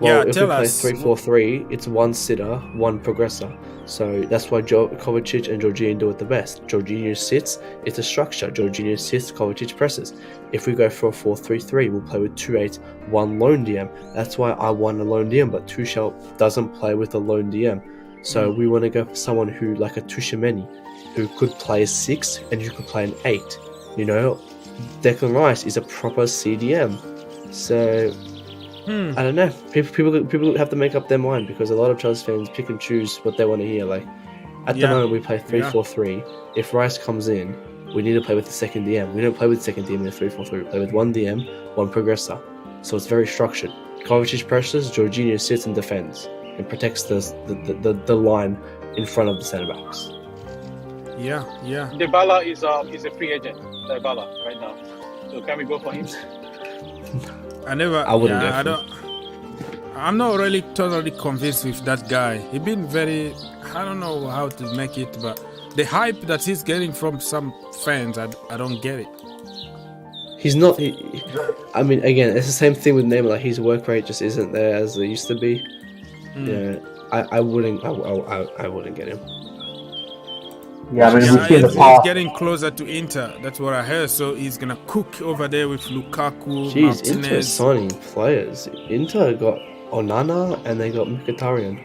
Well, if we play 3-4-3, it's one sitter, one progressor. So that's why Kovacic and Jorginho do it the best. Jorginho sits, it's a structure. Jorginho sits, Kovacic presses. If we go for a 4-3-3, we'll play with 2-8, one lone DM. That's why I want a lone DM, but Tuchel doesn't play with a lone DM. So we want to go for someone who, like a Tuchemeni, who could play a 6 and who could play an 8. You know, Declan Rice is a proper CDM. So I don't know. People have to make up their mind, because a lot of Chelsea fans pick and choose what they want to hear. Like, at the moment we play 3-4-3. If Rice comes in, we need to play with the second DM. We don't play with the second DM in a 3-4-3. We play with one DM, one progressor. So it's very structured. Kovacic presses, Jorginho sits and defends and protects the line in front of the centre backs. Yeah. Dybala is a free agent. Dybala right now. So can we go for him? I wouldn't go for him. I'm not really totally convinced with that guy. He's been very, I don't know how to make it, but the hype that he's getting from some fans, I don't get it. He's not. I mean, again, it's the same thing with Neymar. Like, his work rate just isn't there as it used to be. Yeah, I wouldn't get him. Yeah, I mean, he's getting closer to Inter. That's what I heard. So he's gonna cook over there with Lukaku, Jeez, Martinez. Inter is signing players. Inter got Onana and they got Mkhitaryan.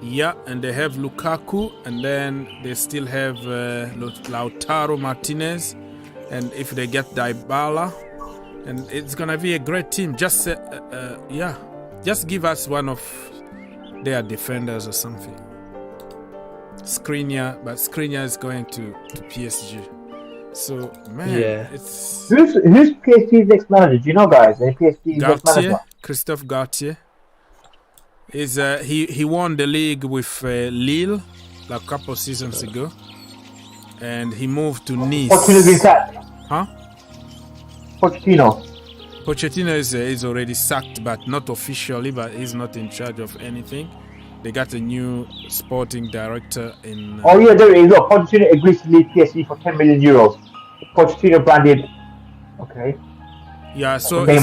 Yeah, and they have Lukaku, and then they still have Lautaro Martinez, and if they get Dybala, and it's gonna be a great team. Just just give us one of their defenders or something. Skriniar, but Skriniar is going to PSG. So man, it's who's PSG's next manager? Do you know, guys? PSG's next manager? Christophe Galtier. Is he won the league with Lille like a couple of seasons ago, and he moved to Nice. Pochettino is already sacked, but not officially. But he's not in charge of anything. They got a new sporting director in. Oh yeah, there is. Pochettino agrees to leave PSG for 10 million euros. Pochettino branded. Okay. Yeah, so they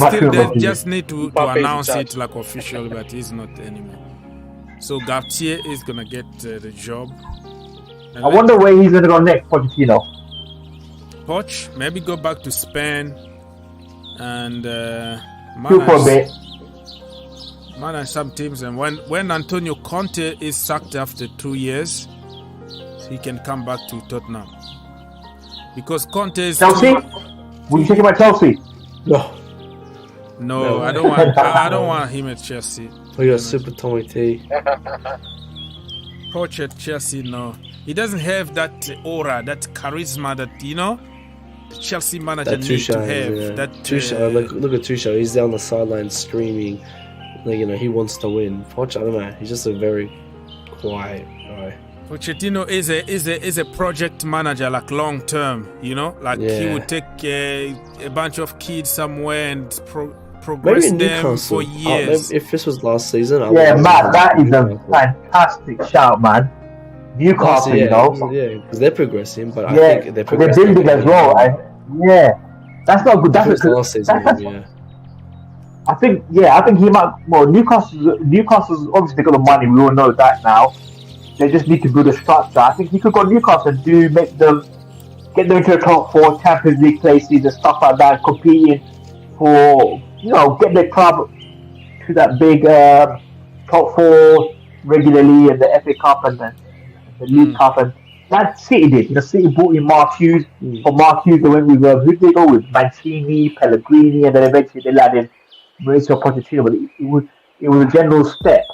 just need to announce it like officially, but he's not anymore. So Galtier is gonna get the job. And I wonder where he's gonna go next, Pochettino. Poch, maybe go back to Spain and manage some teams. And when Antonio Conte is sacked after 2 years, he can come back to Tottenham. Because Conte is Chelsea. Will you take him at Chelsea? No, I don't want him at Chelsea. Oh, you're Super Tommy T. Coach at Chelsea, no. He doesn't have that aura, that charisma that the Chelsea manager needs to have. Yeah. That Tuchel, look at Tuchel. He's down the sideline screaming. Like, he wants to win. Poch, I don't know. He's just a very quiet guy. Pochettino is a project manager, like long term. He would take a bunch of kids somewhere and progress them for years. If this was last season, Matt, that is a fantastic shout, man. Newcastle, because they're progressing, but I think they're progressing. They're building as well. That's not good. That's last season. I think he might. Well, Newcastle's obviously got the money. We all know that now. They just need to build a structure. I think he could go to Newcastle and get them into the top 4 Champions League places and stuff like that, competing for get their club to that big top 4 regularly in the FA Cup and the League Cup, and that City did. City brought in Mark Hughes. For Mark Hughes, they went with who did they go with? Mancini, Pellegrini, and then eventually they landed Mauricio Pochettino. But it was a general step.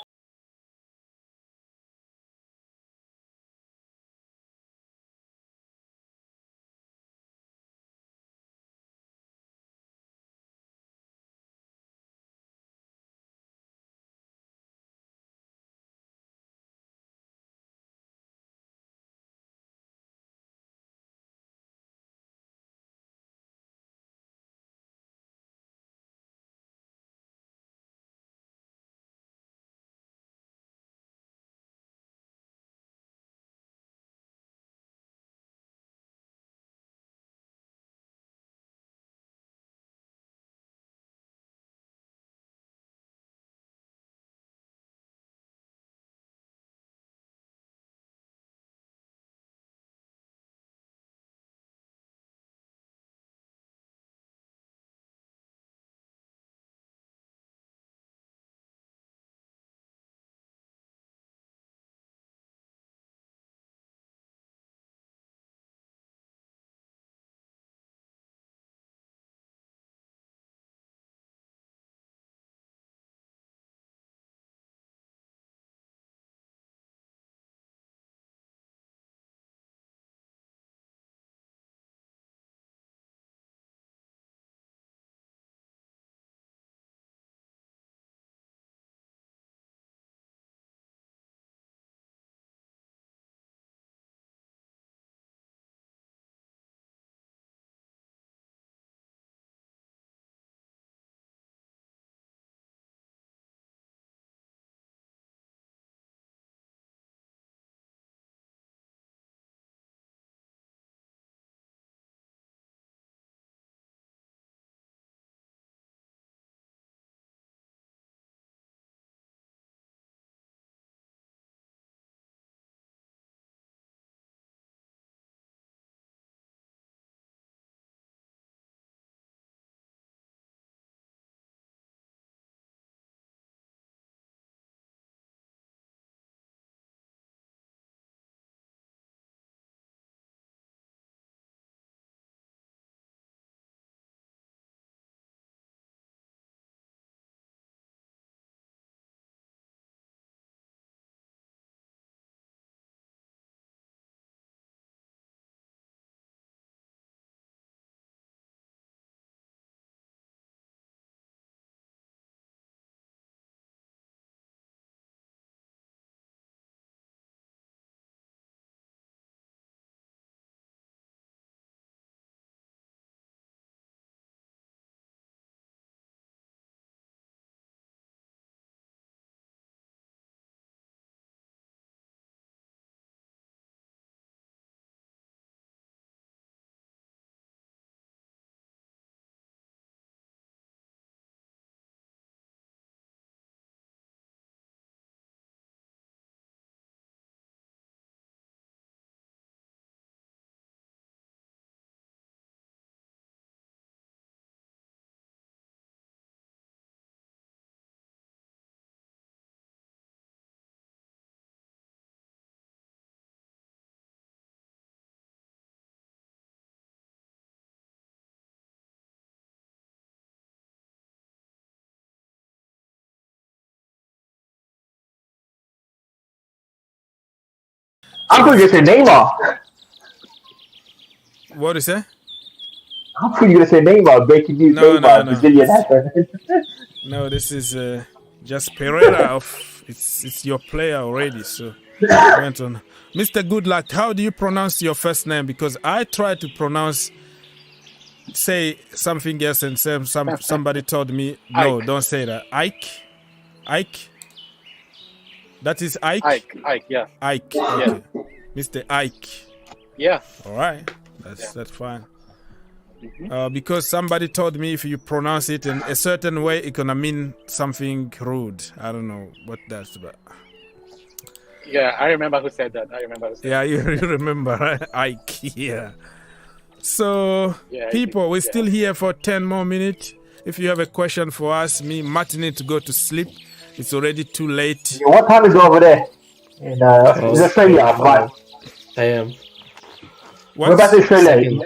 I thought you were going to say Neymar. What is that? I thought you were going to say Neymar. Breaking news, No, Neymar, no. Brazilian hacker. No, this is just Pereira. It's your player already. So, went on. Mr. Goodluck, how do you pronounce your first name? Because I tried to pronounce, say something else, and somebody told me, no, Ike. don't say that. Ike. That is Ike. Ike, yeah. Ike. Okay. Mr. Ike. Yeah. All right. That's fine. Because somebody told me if you pronounce it in a certain way, it's gonna mean something rude. I don't know what that's about. Yeah, I remember who said that. Yeah, you remember, right? Ike. Yeah. So, people, we're still here for 10 more minutes. If you have a question for us, Martin need to go to sleep. It's already too late. Yeah, what time is it over there? In Australia, right? I am. We're back to Australia.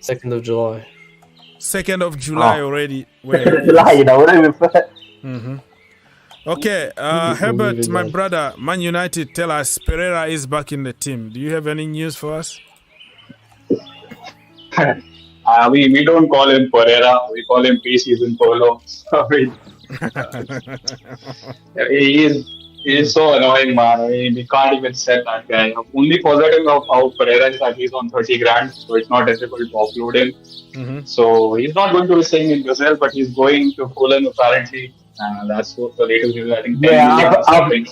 2nd of July. 2nd of July already. 2nd of July, you know, we're not even... Okay, Herbert, my brother, Man United, tell us Pereira is back in the team. Do you have any news for us? We don't call him Pereira. We call him pre-season Polo. Sorry. He is so annoying, man. I mean, we can't even set that guy. Only positive of how Pereira is that he's on 30 grand, so it's not difficult to offload him. So he's not going to be staying in Brazil, but he's going to Fulham apparently. That's what the latest news. I think.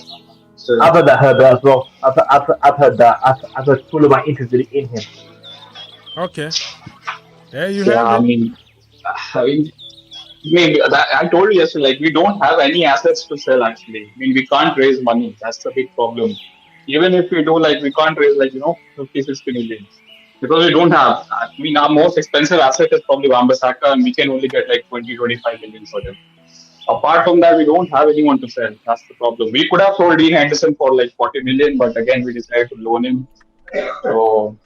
I've heard that as well. I've heard that. I've heard Fulham are interested in him. Okay. There you have it. I mean, I told you yesterday, like, we don't have any assets to sell actually. I mean, we can't raise money. That's the big problem. Even if we do, like, we can't raise, like, 50, 60 million. Because we don't have. I mean, our most expensive asset is probably Wan-Bissaka, and we can only get like 20, 25 million for him. Apart from that, we don't have anyone to sell. That's the problem. We could have sold Dean Henderson for like 40 million, but again, we decided to loan him. So,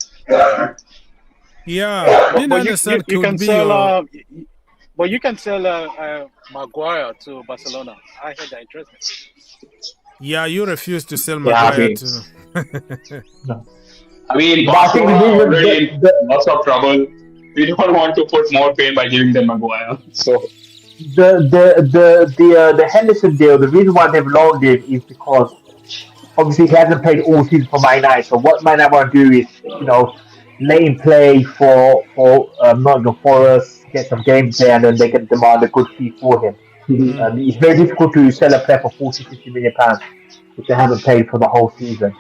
yeah, Dean Henderson you could can be sell. But you can sell Maguire to Barcelona. I heard that interesting. Yeah, you refuse to sell Maguire to. I mean, Barcelona already in lots of trouble. We don't want to put more pain by giving them Maguire. So. The Henderson deal, the reason why they've loaned him is because obviously he hasn't played all season for Man United. So what Man United want to do is, let him play for Nottingham Forest, get some games there, and then they can demand a good fee for him. It's very difficult to sell a player for 40, 50 million pounds if they haven't played for the whole season.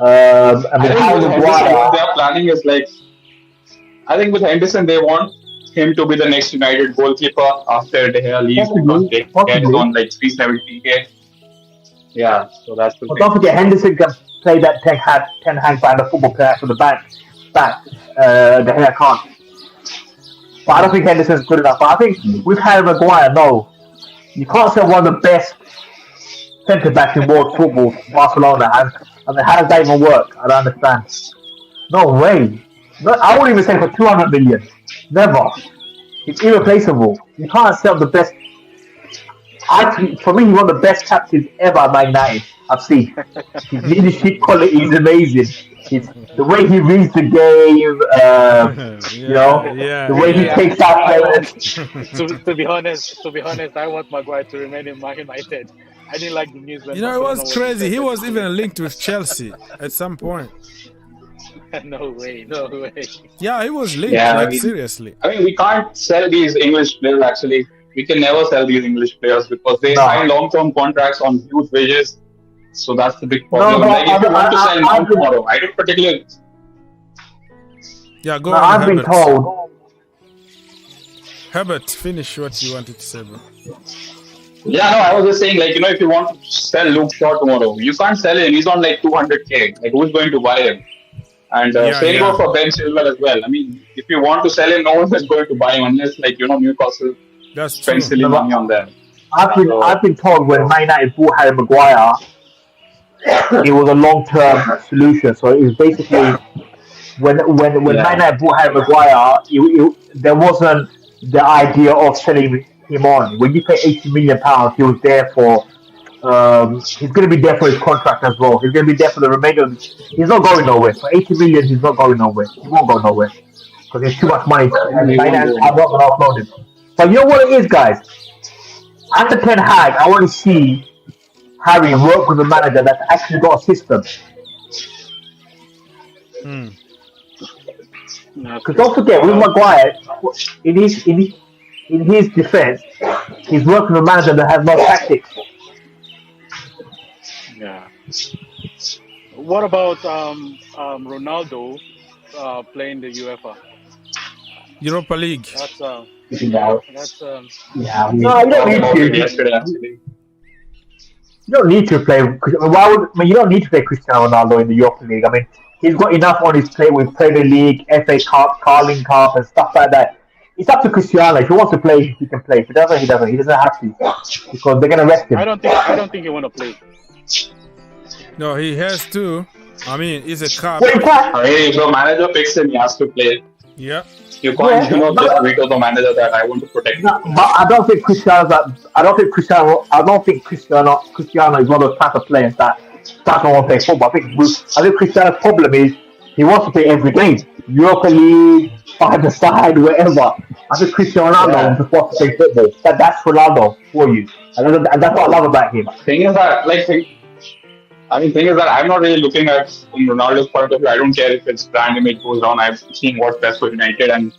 I think what they're planning is like, I think with Henderson they want him to be the next United goalkeeper after De Gea leaves because they get on like 370k. Yeah, so that's the thing. Don't forget, Henderson can play that Ten Hag kind of football player for the back. De Gea can't. But I don't think Henderson's good enough. But I think with Harry Maguire, no. You can't sell one of the best centre backs in world football, Barcelona. I mean, how does that even work? I don't understand. No way. No, I wouldn't even say for 200 million. Never. It's irreplaceable. You can't sell the best. For me, he's one of the best captains ever at Man United I've seen. His leadership quality is amazing. The way he reads the game, the way he takes out players. To be honest, I want Maguire to remain in Man United. I didn't like the news when it was crazy. He was even linked with Chelsea at some point. No way. Yeah, he was linked, seriously. I mean, we can't sell these English players, actually. We can never sell these English players because they sign long-term contracts on huge wages. So that's the big problem. If you want to sell now tomorrow, I don't particularly... Yeah, go on, I've been told... Herbert, finish what you wanted to say, bro. Yeah, no, I was just saying, if you want to sell Luke Shaw tomorrow, you can't sell him. He's on 200k. Like, who's going to buy him? And same goes for Ben Chilwell as well. I mean, if you want to sell him, no one is going to buy him unless, Newcastle spend silly money on them. I've been told when Man United bought Harry Maguire, it was a long-term solution. So it was basically when Man United bought Harry Maguire, there wasn't the idea of selling him on. When you pay £80 million, he was there for He's going to be there for his contract as well. He's going to be there for the remainder of He's not going nowhere. For 80 million, he's not going nowhere. He won't go nowhere. Because there's too much money. And finance, I'm not going to offload him. But you know what it is, guys? Under Ten Hag, I want to see Harry work with a manager that's actually got a system. Because don't forget, with Maguire, in his defense, he's working with a manager that has no tactics. Yeah. What about Ronaldo playing the Europa League? That's No, that's you don't need to. You don't need to play. You don't need to play Cristiano Ronaldo in the Europa League. I mean, he's got enough on his plate with Premier League, FA Cup, Carling Cup, and stuff like that. It's up to Cristiano. If he wants to play, he can play. If he doesn't, he doesn't. He doesn't have to because they're gonna rest him. I don't think he want to play. No, he has to. I mean, it's a cup. Well, in fact, If the manager picks him, he has to play. Yeah. You can't, just veto the manager that I want to protect. no, but I don't think Cristiano is one of those type of players that doesn't want to play football. I think Cristiano's problem is he wants to play every game. Europa League, five-a-side, wherever. I think Cristiano Ronaldo just wants to play football. That's Ronaldo for you. And that's what I love about him. Thing is that, I'm not really looking at from Ronaldo's point of view. I don't care if his brand image goes down. I'm seeing what's best for United, and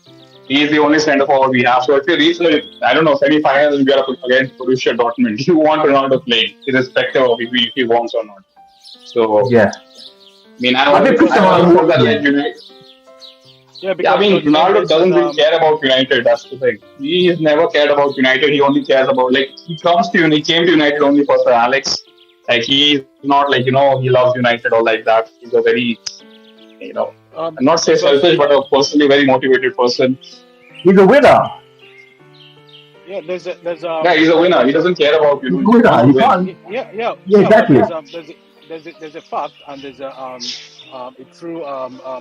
he's the only centre forward we have. So if you reach, semi-finals in Europe against Borussia Dortmund, you want Ronaldo playing, irrespective of if he wants or not. So yeah, I mean, I think Ronaldo doesn't really care about United. That's the thing. He's never cared about United. He only cares about he came to United only for Sir Alex. He's not he loves United or like that. He's a very, I'm not say selfish, but a personally very motivated person. he's a winner. Yeah, there's Yeah, he's a winner. He doesn't care about you. He's a winner. He can't. Yeah, exactly. There's a fact, and there's a true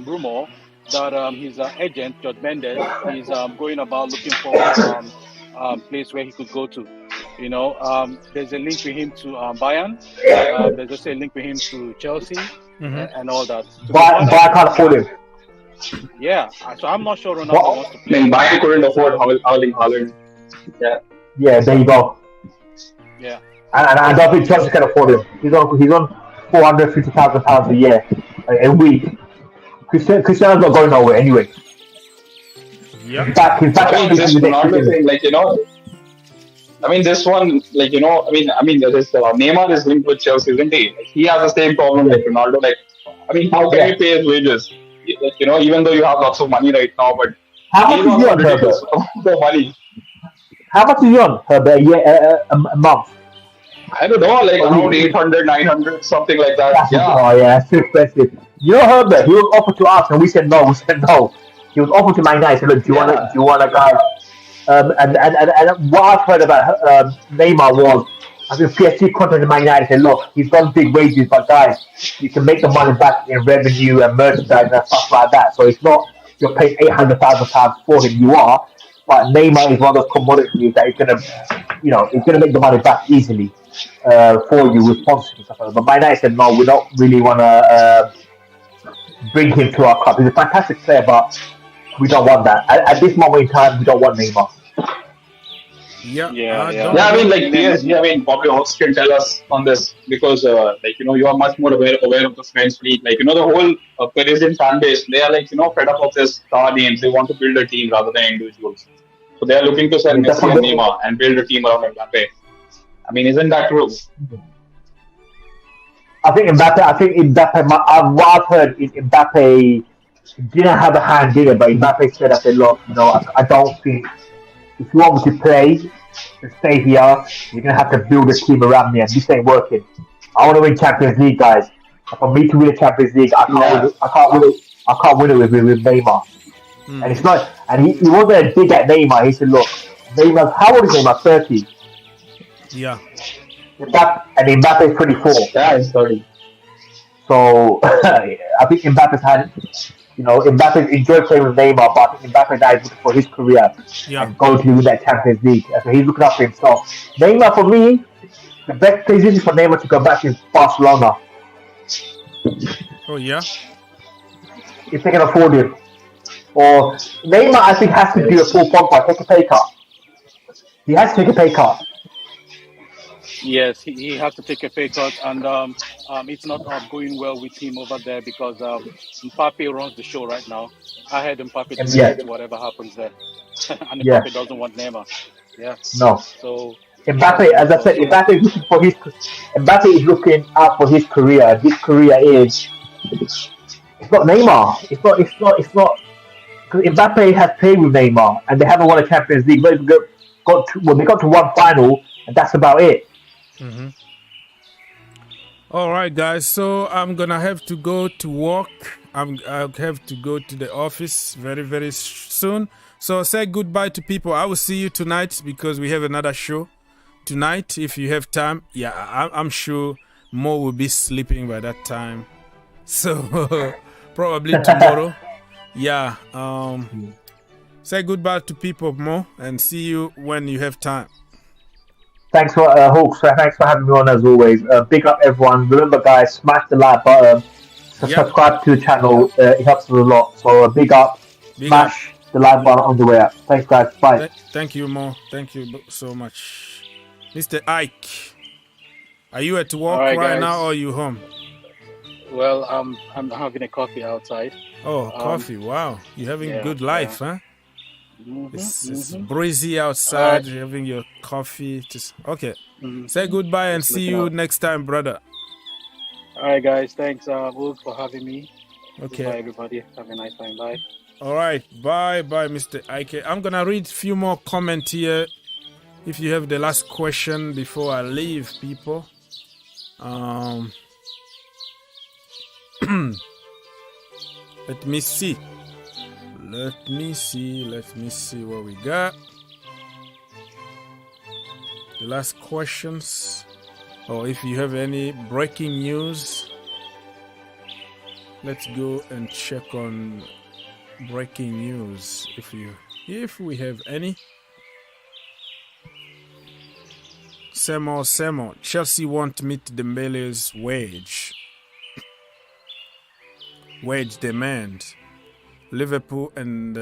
rumor that his agent George Mendes is going about looking for place where he could go to. There's a link with him to Bayern. There's also a link with him to Chelsea and all that. But I can't afford him. Yeah, so I'm not sure Ronaldo wants to play. Bayern couldn't afford Haaland. Yeah, there you go. Yeah, and I don't think Chelsea can afford him. He's on £450,000 a year, a week. Cristiano's not going nowhere anyway. Yeah. This Ronaldo thing, I mean, this one, there's Neymar is linked with Chelsea, isn't he? He has the same problem like Ronaldo. How can you pay his wages? Even though you have lots of money right now, but how much is he on, Herbert? The money. How much is he on, Herbert? A month? I don't know, around 800, 900, something like that. Oh, yeah, that's too expensive. Herbert, he was offered to us, and we said no. He was offered to Man United. Said, look, do you want a guy? And what I've heard about Neymar was, I think PSG contacted Man United and said, look, he's got big wages, but guys, you can make the money back in revenue and merchandise and stuff like that. So it's not you're paying £800,000 for him. You are, but Neymar is one of those commodities that is gonna make the money back easily for you with sponsorship and stuff like that. But Man United said, no, we don't really want to bring him to our club. He's a fantastic player, but we don't want that. At this moment in time, we don't want Neymar. Probably Hawks can tell us on this because, you are much more aware of the French league. The whole Parisian fan base, they are fed up of this star names. They want to build a team rather than individuals. So they are looking to sell Messi and Neymar and build a team around Mbappe. I mean, isn't that true? I think Mbappe, what I've heard is Mbappe didn't have a hand in it, but Mbappe said, look, I don't think if you want me to play and stay here, you're going to have to build a team around me, and this ain't working. I want to win Champions League, guys. For me to win the Champions League, I can't win it with Neymar. And it's not, and he wasn't a dig at Neymar. He said, look, Neymar, how old is Neymar? 30. Yeah. And Mbappe is 24. Yeah, he's 30. So I think Mbappe's had, Mbappe enjoyed playing with Neymar, but I think Mbappe died looking for his career and going to win that Champions League. So he's looking up for himself. Neymar, for me, the best place for Neymar to go back is Barcelona. Oh yeah. If they can afford him. Or Neymar, I think, has to do a full contract, take a pay cut. He has to take a pay cut. Yes, he has to take a pay cut, and it's not going well with him over there because Mbappe runs the show right now. I had Mbappe to Yeah. whatever happens there, and Yeah. Mbappe doesn't want Neymar. Yeah. No. So Mbappe, as I said, Mbappe is looking for Mbappe is looking out for his career. His career is. It's not Neymar. It's not. Because Mbappe has played with Neymar, and they haven't won a Champions League. They got to one final, and that's about it. Mm-hmm. All right, guys. So I'm gonna have to go to work. I'll have to go to the office very, very soon. So say goodbye to people. I will see you tonight because we have another show tonight. If you have time, yeah, I'm sure Mo will be sleeping by that time. So probably tomorrow. Yeah. Say goodbye to people, Mo, and see you when you have time. Thanks for Hawks. Thanks for having me on as always. Big up everyone. Remember, guys, smash the like button. Subscribe to the channel. It helps us a lot. So big up. Smash the like button on the way up. Thanks, guys. Bye. Thank you, Mo. Thank you so much, Mr. Ike. Are you at work right now, or are you home? Well, I'm having a coffee outside. Oh, coffee! Wow, you're having a good life, huh? Mm-hmm, It's breezy outside. You're having your coffee. Just okay. Say goodbye and see you next time, brother. All right, guys. Thanks, Wolf, for having me. Okay. Bye, everybody. Have a nice time. Bye. All right. Bye, Mr. Ike. I'm gonna read a few more comments here. If you have the last question before I leave, people. Let me see. Let me see what we got. The last questions. Or if you have any breaking news, let's go and check on breaking news if we have any. Semo, Chelsea won't meet Dembele's wage demand. Liverpool and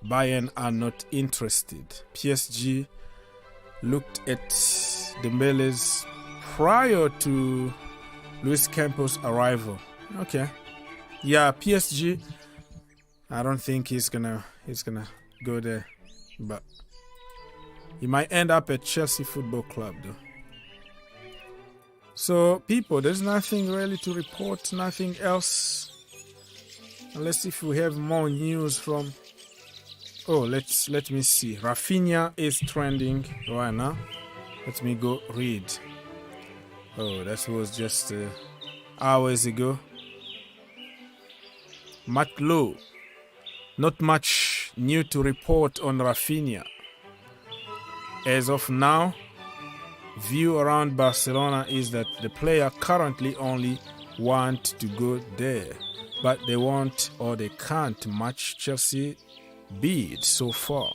Bayern are not interested. PSG looked at Dembele's prior to Luis Campos' arrival. Okay. Yeah, PSG. I don't think he's gonna go there, but he might end up at Chelsea Football Club though. So people, there's nothing really to report, nothing else. Unless if we have more news from. Oh, let me see. Raphinha is trending right now. Let me go read. Oh, that was just hours ago. Matt Lowe. Not much new to report on Raphinha. As of now, view around Barcelona is that the player currently only want to go there, but they won't or they can't match Chelsea bid so far.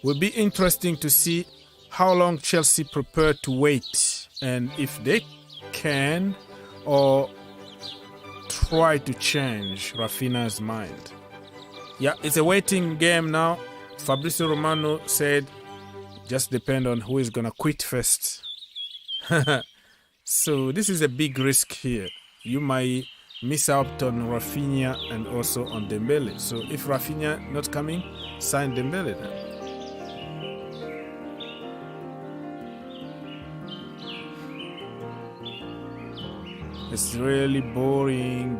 Will be interesting to see how long Chelsea prepare to wait and if they can or try to change Raphinha's mind. Yeah, it's a waiting game now. Fabrizio Romano said just depend on who is gonna quit first. So this is a big risk here. You might miss out on Raphinha and also on Dembele. So if Raphinha not coming, sign Dembele then. It's really boring.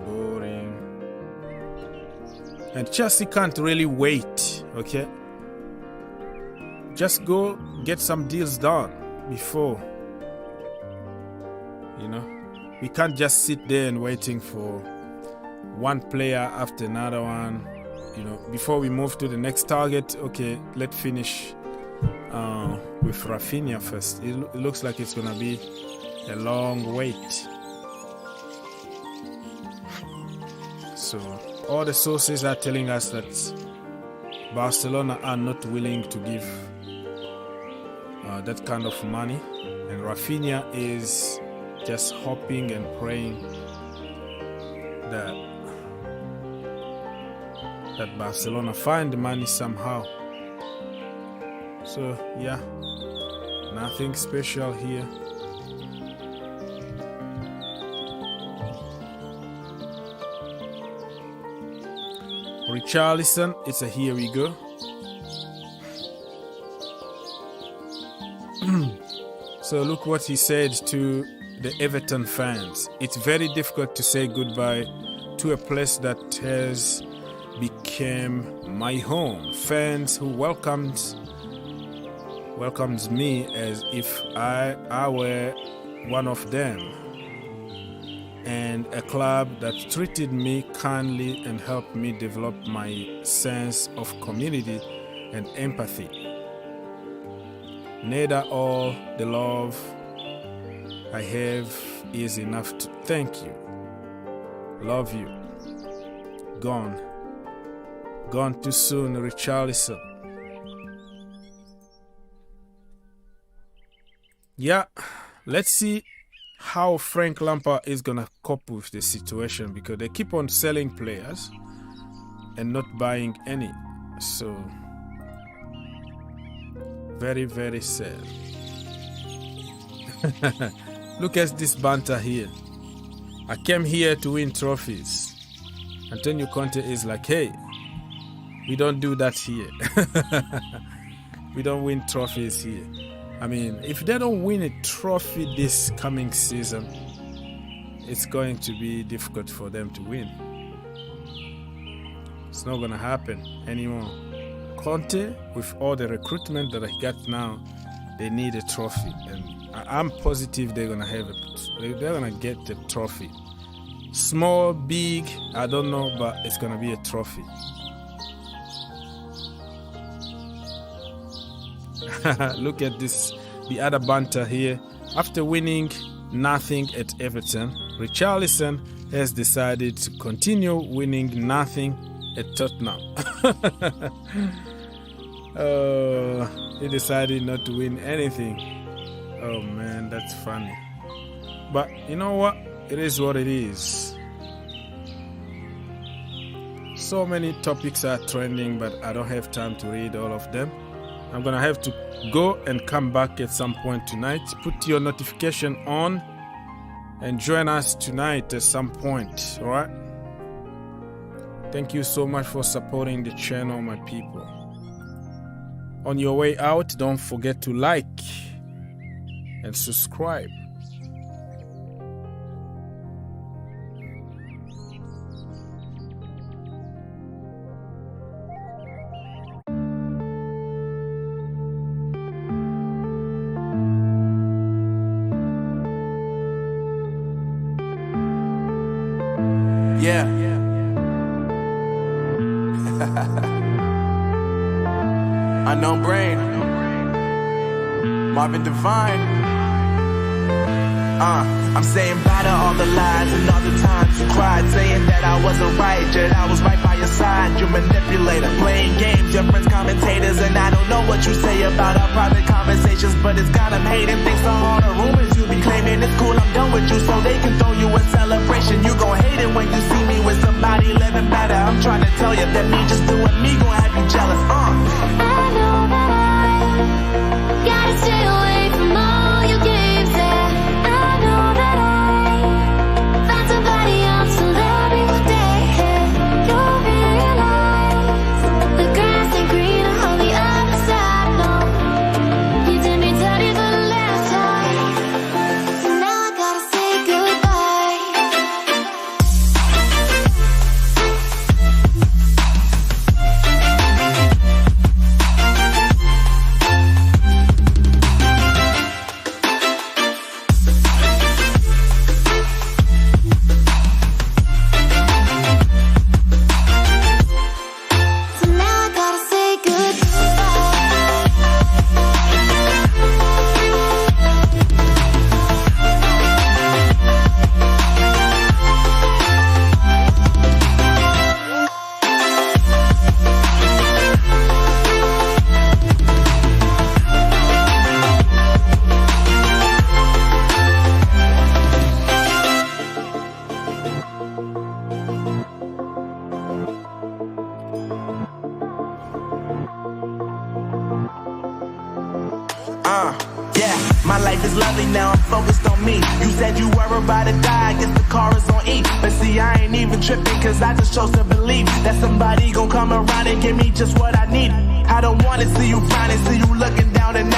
And Chelsea can't really wait, okay? Just go get some deals done before. You know? We can't just sit there and waiting for one player after another one. You know, before we move to the next target, okay, let's finish with Raphinha first. It looks like it's gonna be a long wait. So all the sources are telling us that Barcelona are not willing to give that kind of money, and Raphinha is just hoping and praying that Barcelona find the money somehow. So yeah, nothing special here. Richarlison, it's a here we go. So look what he said to the Everton fans. It's very difficult to say goodbye to a place that has become my home. Fans who welcomes me as if I were one of them, and a club that treated me kindly and helped me develop my sense of community and empathy. Neither all the love I have is enough to thank you. Love you. Gone too soon, Richarlison. Yeah, let's see how Frank Lampard is gonna cope with the situation, because they keep on selling players and not buying any. So very, very sad. Look at this banter here. I came here to win trophies. Antonio Conte is like, hey, we don't do that here. We don't win trophies here. I mean, if they don't win a trophy this coming season, it's going to be difficult for them to win. It's not going to happen anymore. Conte, with all the recruitment that I got now, they need a trophy, and I'm positive they're gonna have it. They're gonna get the trophy. Small, big, I don't know, but it's gonna be a trophy. Look at this, the other banter here. After winning nothing at Everton, Richarlison has decided to continue winning nothing at Tottenham. He decided not to win anything. Oh man, that's funny. But you know what? It is what it is. So many topics are trending, but I don't have time to read all of them. I'm gonna have to go and come back at some point tonight. Put your notification on and join us tonight at some point, alright? Thank you so much for supporting the channel, my people. On your way out, don't forget to like and subscribe. Yeah. Unknown Brain, Marvin Devine. I'm saying bye to all the lies and all the times you cried, saying that I wasn't right, yet I was right by your side. You manipulator, playing games, your friends commentators, and I don't know what you say about our private conversations, but it's got them hating. Thanks to all the rumors you be claiming, it's cool, I'm done with you, so they can throw you a celebration. You gon' hate it when you see me with somebody living better. I'm trying to tell you that me just doing me gon' have you jealous. I know that I gotta stay away from all your games, and I know that I found somebody else to love me one day. You'll realize the grass ain't greener on the other side. No, you did me dirty for the last time, so now I gotta say goodbye. Yeah, my life is lovely now, I'm focused on me. You said you were about to die, I guess the car is on E. But see, I ain't even tripping, cause I just chose to believe that somebody gon' come around and give me just what I need. I don't wanna see you frowning, see you looking down and